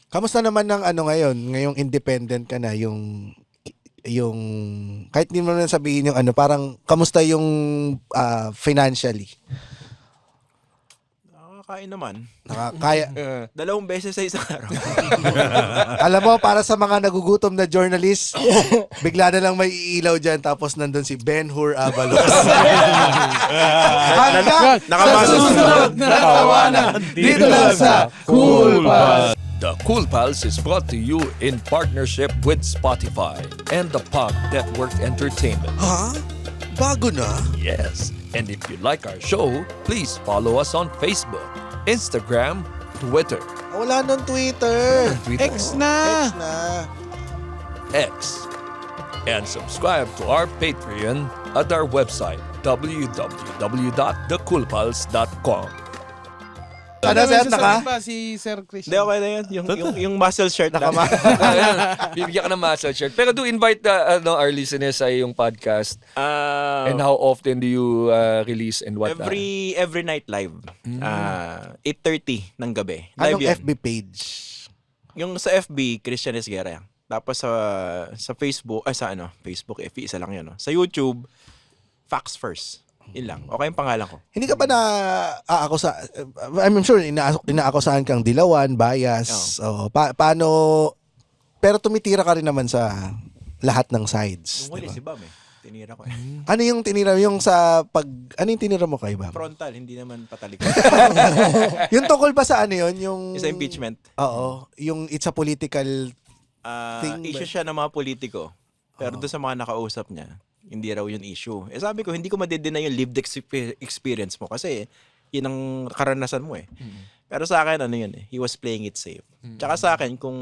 Kamusta naman ng ngayon? Ngayong independent ka na, yung kahit hindi mo na sabihin yung parang kamusta yung financially? Nakakain naman. Nakakaya. 2 beses sa isang araw. Alam mo, para sa mga nagugutom na journalist, bigla na lang may iilaw dyan tapos nandun si Ben-Hur Avalos. Nakapasok Sa susunod na tawanan, dito lang sa Cool Pals. The Cool Pals is brought to you in partnership with Spotify and the Pop Network Entertainment. Ha? Bago na? Yes. And if you like our show, please follow us on Facebook, Instagram, Twitter, Wala nang Twitter. X na. X na. X, and subscribe to our Patreon at our website www.thecoolpals.com. Ano, May sir? sasabihin ba si Sir Christian? Hindi, okay na yun. Yung muscle shirt lang. Bibigyan ka ng muscle shirt. Pero do invite our listeners sa iyong podcast. And how often do you release and what? Every night live. 8:30 ng gabi. Live Anong yan. FB page? Yung sa FB, Christian Esguerra yan. Tapos sa Facebook, Facebook, FB, isa lang yan. No? Sa YouTube, Facts First. Yun lang. Okay yung pangalan ko. Hindi ka ba na aakusa? I'm sure inaakusahan kang dilawan, bias. Paano? Pero tumitira ka rin naman sa lahat ng sides. Nung huli, Diba? si Bam tinira ko eh. Ano yung tinira yung ano yung tinira mo kay Bam? Frontal, hindi naman patalik. Yung tungkol ba sa yun? Yung Sa impeachment. Oo, yung it's a political thing ba? Issue siya ng mga politiko. Pero doon sa mga nakausap niya, hindi raw yun issue. Sabi ko, hindi ko madedeny yung lived experience mo kasi yun ang karanasan mo eh. Pero sa akin, yun eh, he was playing it safe. Tsaka sa akin, kung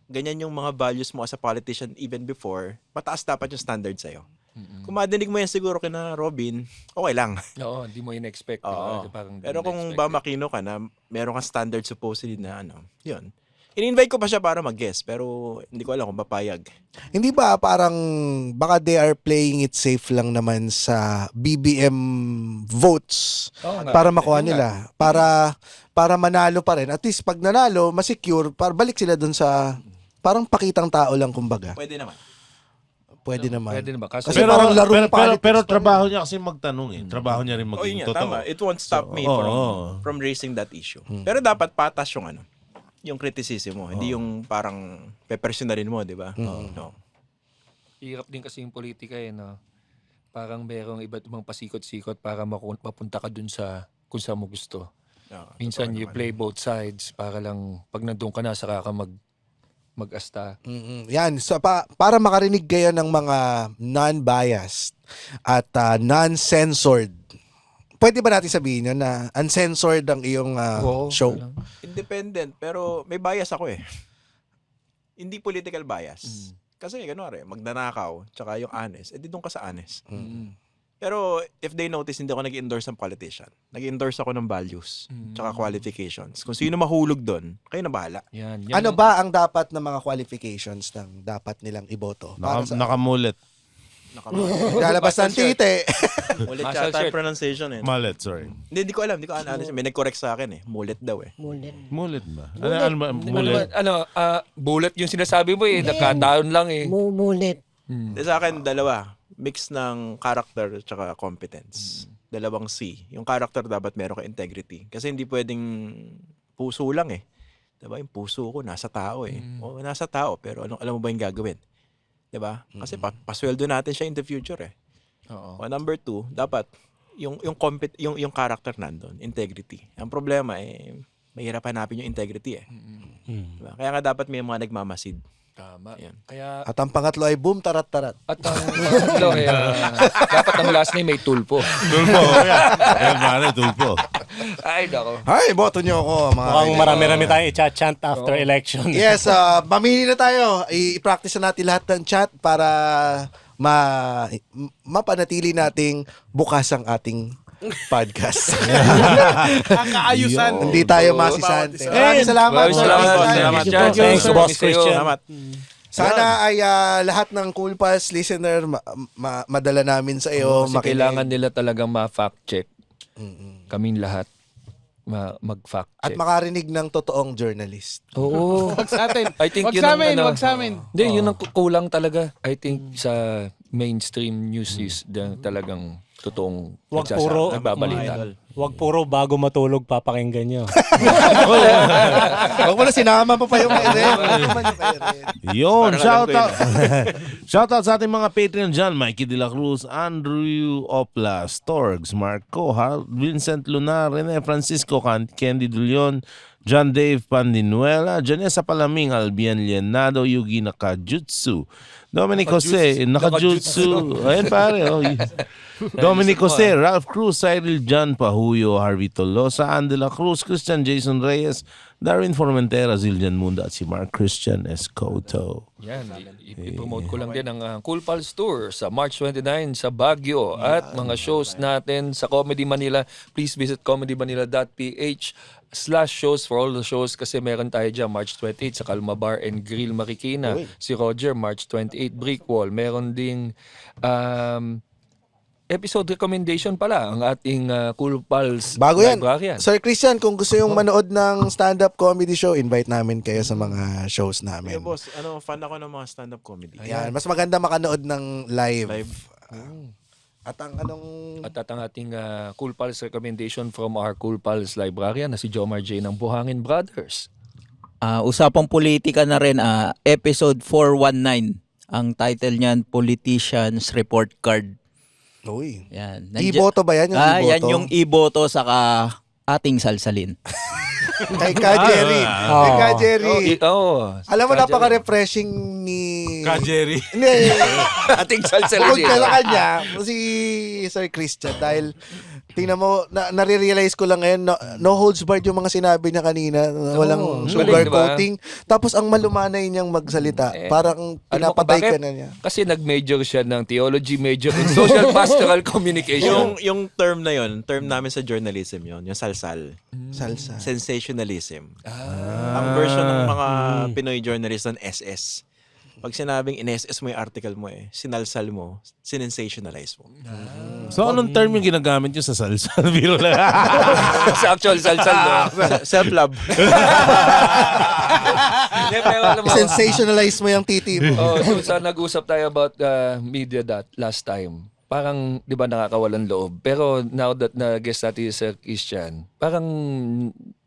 ganyan yung mga values mo as a politician even before, mataas dapat yung standard sa'yo. Kung madinig mo yan siguro kina Robin, okay lang. Oo, hindi mo in-expect. Oo. Parang Pero kung ba makino ka na meron kang standard supposedly na yun. In-invite ko pa siya para mag-guest, pero hindi ko alam kung papayag. Hindi ba parang baka they are playing it safe lang naman sa BBM votes para makuha nila. Para manalo pa rin. At least pag nanalo, masecure, para balik sila dun sa parang pakitang tao lang kumbaga. Pwede naman. Pwede naman. Pwede naman. Kaso, Kasi parang larong politics pero pa rin. trabaho niya kasi magtanong eh. Trabaho niya rin Oh, maging yun nga, totoo. tama. It won't stop me from raising that issue. Pero dapat patas yung yung criticism mo. Hindi yung parang pepersonalin mo, di ba? No. hirap din kasi yung politika eh, no? Parang merong iba't ibang pasikot-sikot para mapunta ka dun sa kung saan mo gusto. Minsan you play both sides para lang pag nandun ka na saka ka mag-asta. Yan, so para makarinig kayo ng mga non-biased at non-censored. Pwede ba natin sabihin yun na uncensored ang iyong show? Independent, pero may bias ako eh. Hindi political bias. Kasi ganun magnanakaw, tsaka yung honest, edi doon ka sa honest. Pero if they notice, hindi ako nag-endorse ng politician. Nag-endorse ako ng values, tsaka qualifications. Kung sino mahulog doon, kayo na bahala. Yan Ano ba ang dapat na mga qualifications ng dapat nilang iboto? Nakamulit. Lalabas ng tite. Mulit Muscle yata shirt. yung pronunciation eh. Malet, sorry. Hindi ko alam. May nag-correct sa akin eh. Mulit daw eh. Mulit ba? Ano ba? Mulit. Bullet yung sinasabi mo eh, nakataon lang eh. Mulit. Sa akin, dalawa. Mix ng character tsaka competence. Dalawang C. Yung character dapat meron ka integrity. Kasi hindi pwedeng puso lang eh. Diba? Yung puso ko nasa tao eh. O, nasa tao, pero alam mo ba yung gagawin? Diba? Kasi pasweldo natin siya in the future eh. O, number 2, dapat yung character nandun, integrity. Ang problema eh, mahirap hanapin yung integrity eh. Diba? Kaya nga dapat may mga nagmamasid. Tama. Ayan. Kaya, At ang pangatlo ay boom, tarat-tarat. at ang pangatlo eh, dapat ang last name may tulpo. Tulpo. Ayan, mare, tulpo. Ay, nako. Ay, boto nyo ako. Mga Mukhang kaibigan. marami-rami tayo i-chant after election. Yes, mamili na tayo. I-practice na natin lahat ng chat para mapanatili nating bukas ang ating podcast. Ang kaayusan. Hindi tayo masisante. Maraming salamat. Maraming salamat. Thanks, Boss Christian. Salamat. Sana ay lahat ng Cool Pals listener madala namin sa iyo. Kasi kailangan nila talagang ma-fact check. Kaming lahat mag-fact at check. makarinig ng totoong journalist. Oo. Wag sa atin. I think Wag yun sa ang amin, ano. wag sa amin. Hindi, yun ang kulang talaga. I think sa mainstream news is talagang totoong Wag puro nagbabalita. Wag puro bago matulog papakinggan nyo. Huwag mo na sinama pa yung kay Ren. Yun, Parang shout alam ko out. Shout out sa ating mga Patreon dyan. Mikey De La Cruz, Andrew Oplas, Torgs, Marco, Vincent Lunar, Rene Francisco, Candy Dulion, John Dave Pandinuela, Janessa Palaming, Albian Lienado, Yugi Nakajutsu, Dominic Jose, Nakajutsu, ayun pare, oh. Dominic Jose, Ralph Cruz, Cyril John Pahuyo, Harvey Tolosa, Ann De La Cruz, Christian Jason Reyes, Darwin Formentera, Zillian Munda at si Mark Christian Escoto. Yan, i-promote ko lang din ang Cool Pals Tour sa March 29 sa Baguio at mga shows natin sa Comedy Manila. Please visit comedymanila.ph/shows for all the shows kasi meron tayo dyan March 28 sa Calma Bar and Grill Marikina. Si Roger, March 28, Brick Wall. Meron ding episode recommendation pala ang ating Cool Pals Bago yan. Librarian. Sir Christian, kung gusto yung manood ng stand-up comedy show, invite namin kayo sa mga shows namin. Hey, boss, fan ako ng mga stand-up comedy. Ayan, mas maganda makanood ng live. At ang At ang ating Cool Pals recommendation from our Cool Pals Librarian na si Jomar J. ng Buhangin Brothers. Usapang politika na rin, episode 419. Ang title niyan, Politician's Report Card. Uy. Yan. Iboto ba yan? Yung iboto? Yan yung iboto saka ating salsalin. Kay Ka Jerry. Kay Ka Jerry. Alam mo, napaka-refreshing ni... Ka Jerry. Hindi. Ating salsalin. Bukod ka sa kanya, si Sir Christian, dahil tingnan mo, nare-realize ko lang ngayon, no holds barred yung mga sinabi niya kanina, walang sugar galing, diba? coating. Tapos ang malumanay niyang magsalita, parang pinapatay ka na niya. Kasi nag-major siya ng theology, major in social pastoral communication. Yung term na yon, term namin sa journalism yon, yung salsal. Salsa. Sensationalism. Ang version ng mga Pinoy journalist ng SS. Pag sinabing in-SS mo yung article mo sinalsal mo, sinensationalize mo. So, anong term yung ginagamit nyo sa salsa? Biro lang. Sa actual salsal, no? Self-love. Hindi, pero alam mo, Sensationalize mo yung titi mo. so sa nag-usap tayo about media that last time, parang, di ba, nakakawalan loob. Pero now that na-guest natin si Sir Christian, parang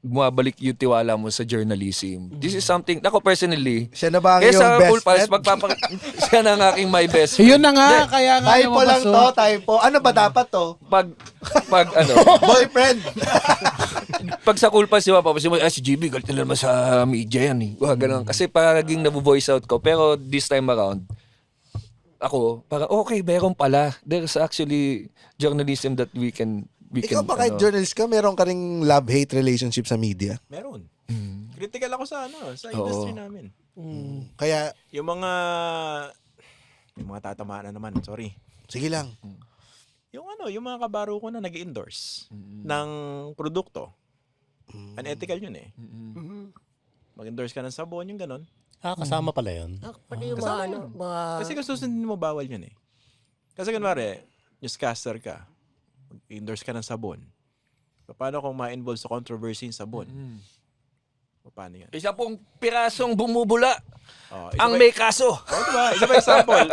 bumabalik yung tiwala mo sa journalism. This is something, ako personally, Siya na ba ang kaya iyong sa best Full Pulse, friend? siya na ang aking my best friend. Yun na nga, kaya nga Typo lang to, typo. Ano ba dapat to? Pag ano, Boyfriend. pag sa Cool Pals, di ba, papasin mo, si GB, galit na naman sa media yan eh. Wah, ganun. Kasi parang nabu-voice out ko. Pero this time around, ako, parang okay, meron pala. There's actually journalism that we can Ikaw ba kahit journalist ka, meron ka ring love-hate relationship sa media? Meron. Critical ako sa industry namin. Kaya, Yung mga tatamaan na naman, sorry. sige lang. Yung mga kabaro ko na nag-endorse ng produkto. Unethical yun eh. Mag-endorse ka ng sabon, yung ganon. Kasama pala yun. Pati yung Kasama mga, yun. mga... Kasi kung susundin mo, bawal yun eh. Kasi kunwari, newscaster ka, mag-endorse ka ng sabon. Paano kung ma-involve sa controversy yung sabon? Paano yan? Isa pong pirasong bumubula Oh, ang may kaso. diba? Isa pa example,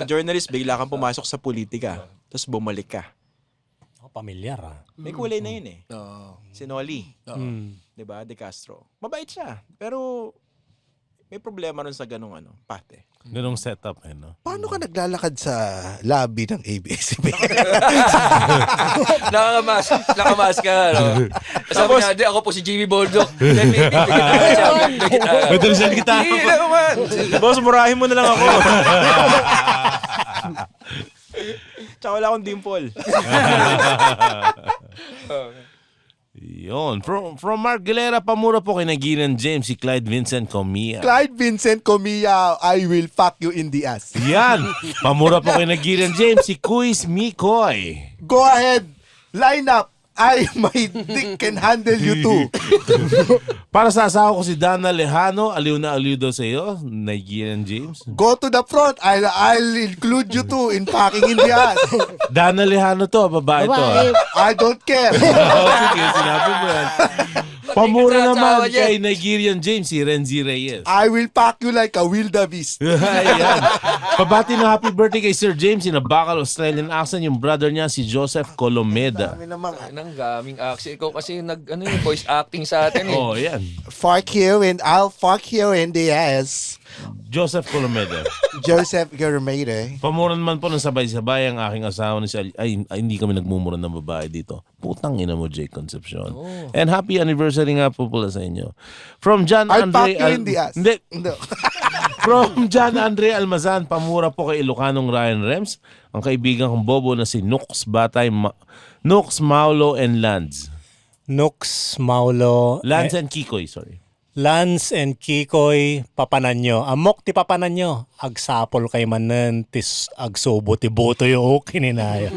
journalist, bigla kang pumasok sa politika, tapos bumalik ka. Pamilyar May kulay na yun eh. Si Noli. Hmm. Diba? De Castro. Mabait siya. Pero may problema rin sa ganung pate. Ganong setup no? Paano ka naglalakad sa lobby ng ABS-CBN? Nakamask ka. No? Sabi niya, "Di, ako po si Jimmy Boldock." Betul siya kita. Hindi naman. Boss, murahin mo na lang ako. Tsaka wala akong dimple. Yun. From Mark Galera, pamura po kay Nagiran James, si Clyde Vincent Comia. Clyde Vincent Comia, I will fuck you in the ass. Yan. Pamura po kay Nagiran James, si Kuis Mikoy. Go ahead. Line up. My dick can handle you too. Para sa asawa ko si Dana Lejano, aliw na aliw daw sa iyo, Nigerian James. Go to the front. I'll include you too in packing in the ass. Dana Lejano to, babae to. I don't care. Sige, sinabi mo yan. Pamura naman kay Nigerian James, si Renzi Reyes. I will pack you like a wildebeest. Ayan. Pabati na happy birthday kay Sir James, in a bakal Australian accent, yung brother niya si Joseph Colomeda. Dami naman. Nang gaming accent. Ikaw kasi voice acting sa atin eh. Oh, yan. Fuck you and I'll fuck you in the ass. Joseph Colomeda. Joseph Germaire. Pamura naman po ng sabay-sabay ang aking asawa ni si ay, hindi kami nagmumura ng babae dito. Putang ina mo, Jake Concepcion. And happy anniversary nga po pala sa inyo. From John I'll fuck Andre you in the ass. Hindi. No. From John Andre Almazan, pamura po kay Ilocanong Ryan Rems, ang kaibigan kong bobo na si Nux Batay, Nux, Maulo, and Lance. Nux, Maulo, Lance and Kikoy, sorry. Lance and Kikoy, papananyo. Amok ti papananyo. Agsapol kay manen, tis agsubo ti boto yung kininaya.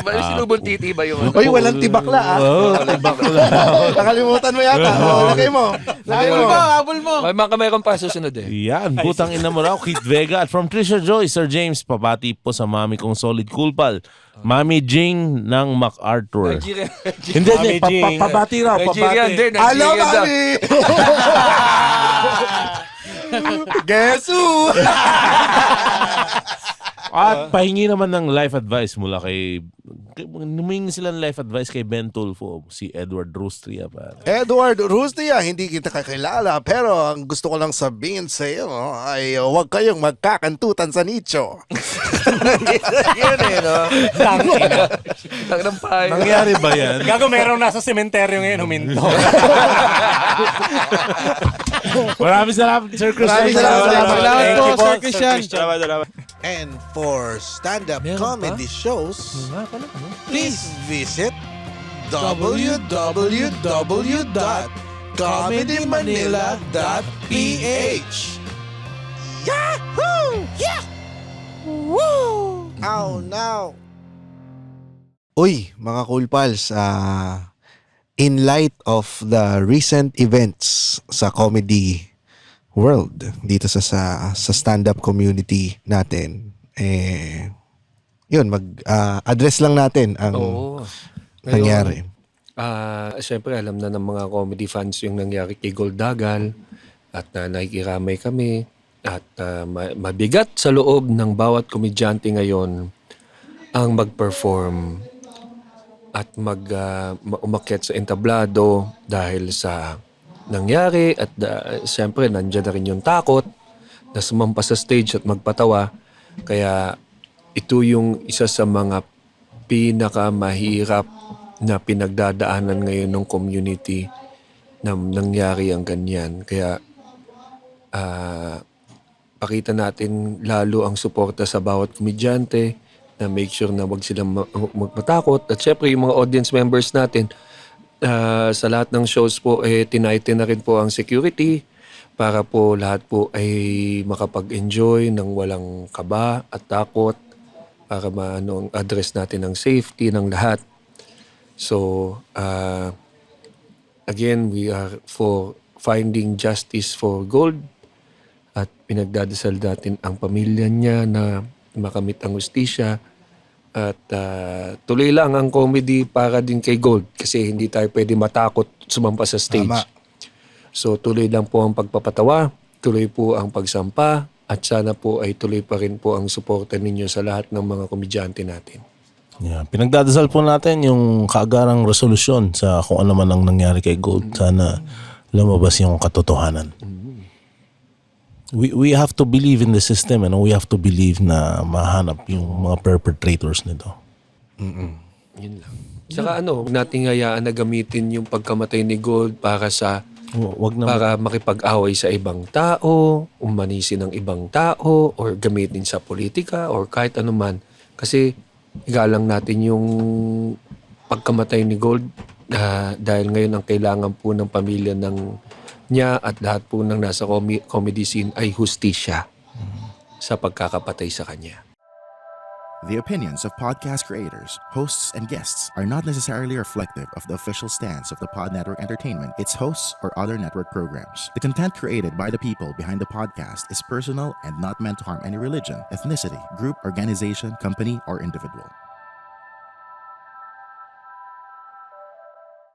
Sinubon titi ba yung Oy, walang tibakla Tibakla. Nakalimutan mo yata. Lagay mo. Lagay mo. Habol mo. May mga mayroon pa susunod eh. Yan, butang ina mo raw, Keith Vega. At from Trisha Joy, Sir James, papati po sa mami kong solid cool pal. Mami Jing ng MacArthur. Nigeria. Hindi, Mami Jing. pabati raw, Nigerian pabati. din. Hello, Nigerian daw. mami! Guess who? At pahingi naman ng life advice mula kay humingi sila ng life advice kay Ben Tulfo, si Edward Rustria. Edward Rustia, hindi kita kakilala pero ang gusto ko lang sabihin sa iyo ay huwag kayong magkakantutan sa nicho. Yun eh, no? Tang ng payo. Nangyari ba yan? Gago, merong nasa sementeryo ngayon, huminto. Maraming salamat, Sir Christian. Maraming salamat. Salamat Thank po, you po, Sir Sir Christian. Salamat. And for stand-up comedy shows, please visit www.comedymanila.ph. Yahoo! Yeah! Woo! Oh, no! Uy, mga Cool Pals, in light of the recent events sa comedy world dito sa stand-up community natin, yun, mag-address lang natin ang Ngayon, nangyari. Siyempre, alam na ng mga comedy fans yung nangyari kay Goldagal. at nakikiramay kami at mabigat sa loob ng bawat komedyante ngayon ang mag-perform at umakyat sa entablado dahil sa nangyari at siyempre nandiyan na rin yung takot na sumampa sa stage at magpatawa. Kaya ito yung isa sa mga pinakamahirap na pinagdadaanan ngayon ng community na nangyari ang ganyan. Kaya pakita natin lalo ang suporta sa bawat komedyante na make sure na wag silang matakot. At syempre yung mga audience members natin, sa lahat ng shows po, tinighten na rin po ang security para po lahat po ay makapag-enjoy ng walang kaba at takot para address natin ang safety ng lahat. So, again, we are for finding justice for Gold at pinagdadasal natin ang pamilya niya na makamit ang hustisya at tuloy lang ang comedy para din kay Gold kasi hindi tayo pwede matakot sumampa sa stage. Tama. So tuloy lang po ang pagpapatawa, tuloy po ang pagsampa at sana po ay tuloy pa rin po ang suporta ninyo sa lahat ng mga komedyante natin. Yeah. Pinagdadasal po natin yung kaagarang resolusyon sa kung ano man ang nangyari kay Gold. Sana lumabas yung katotohanan. We have to believe in the system and we have to believe na mahanap yung mga perpetrators nito. Yun lang. Saka huwag nating hayaan na gamitin yung pagkamatay ni Gold para para makipag-away sa ibang tao, umanisin ng ibang tao, or gamitin sa politika, or kahit anuman. Kasi igalang natin yung pagkamatay ni Gold dahil ngayon ang kailangan po ng pamilya niya at lahat po ng nasa comedy scene ay hustisya sa pagkakapatay sa kanya. The opinions of podcast creators, hosts, and guests are not necessarily reflective of the official stance of the Pod Network Entertainment, its hosts, or other network programs. The content created by the people behind the podcast is personal and not meant to harm any religion, ethnicity, group, organization, company, or individual.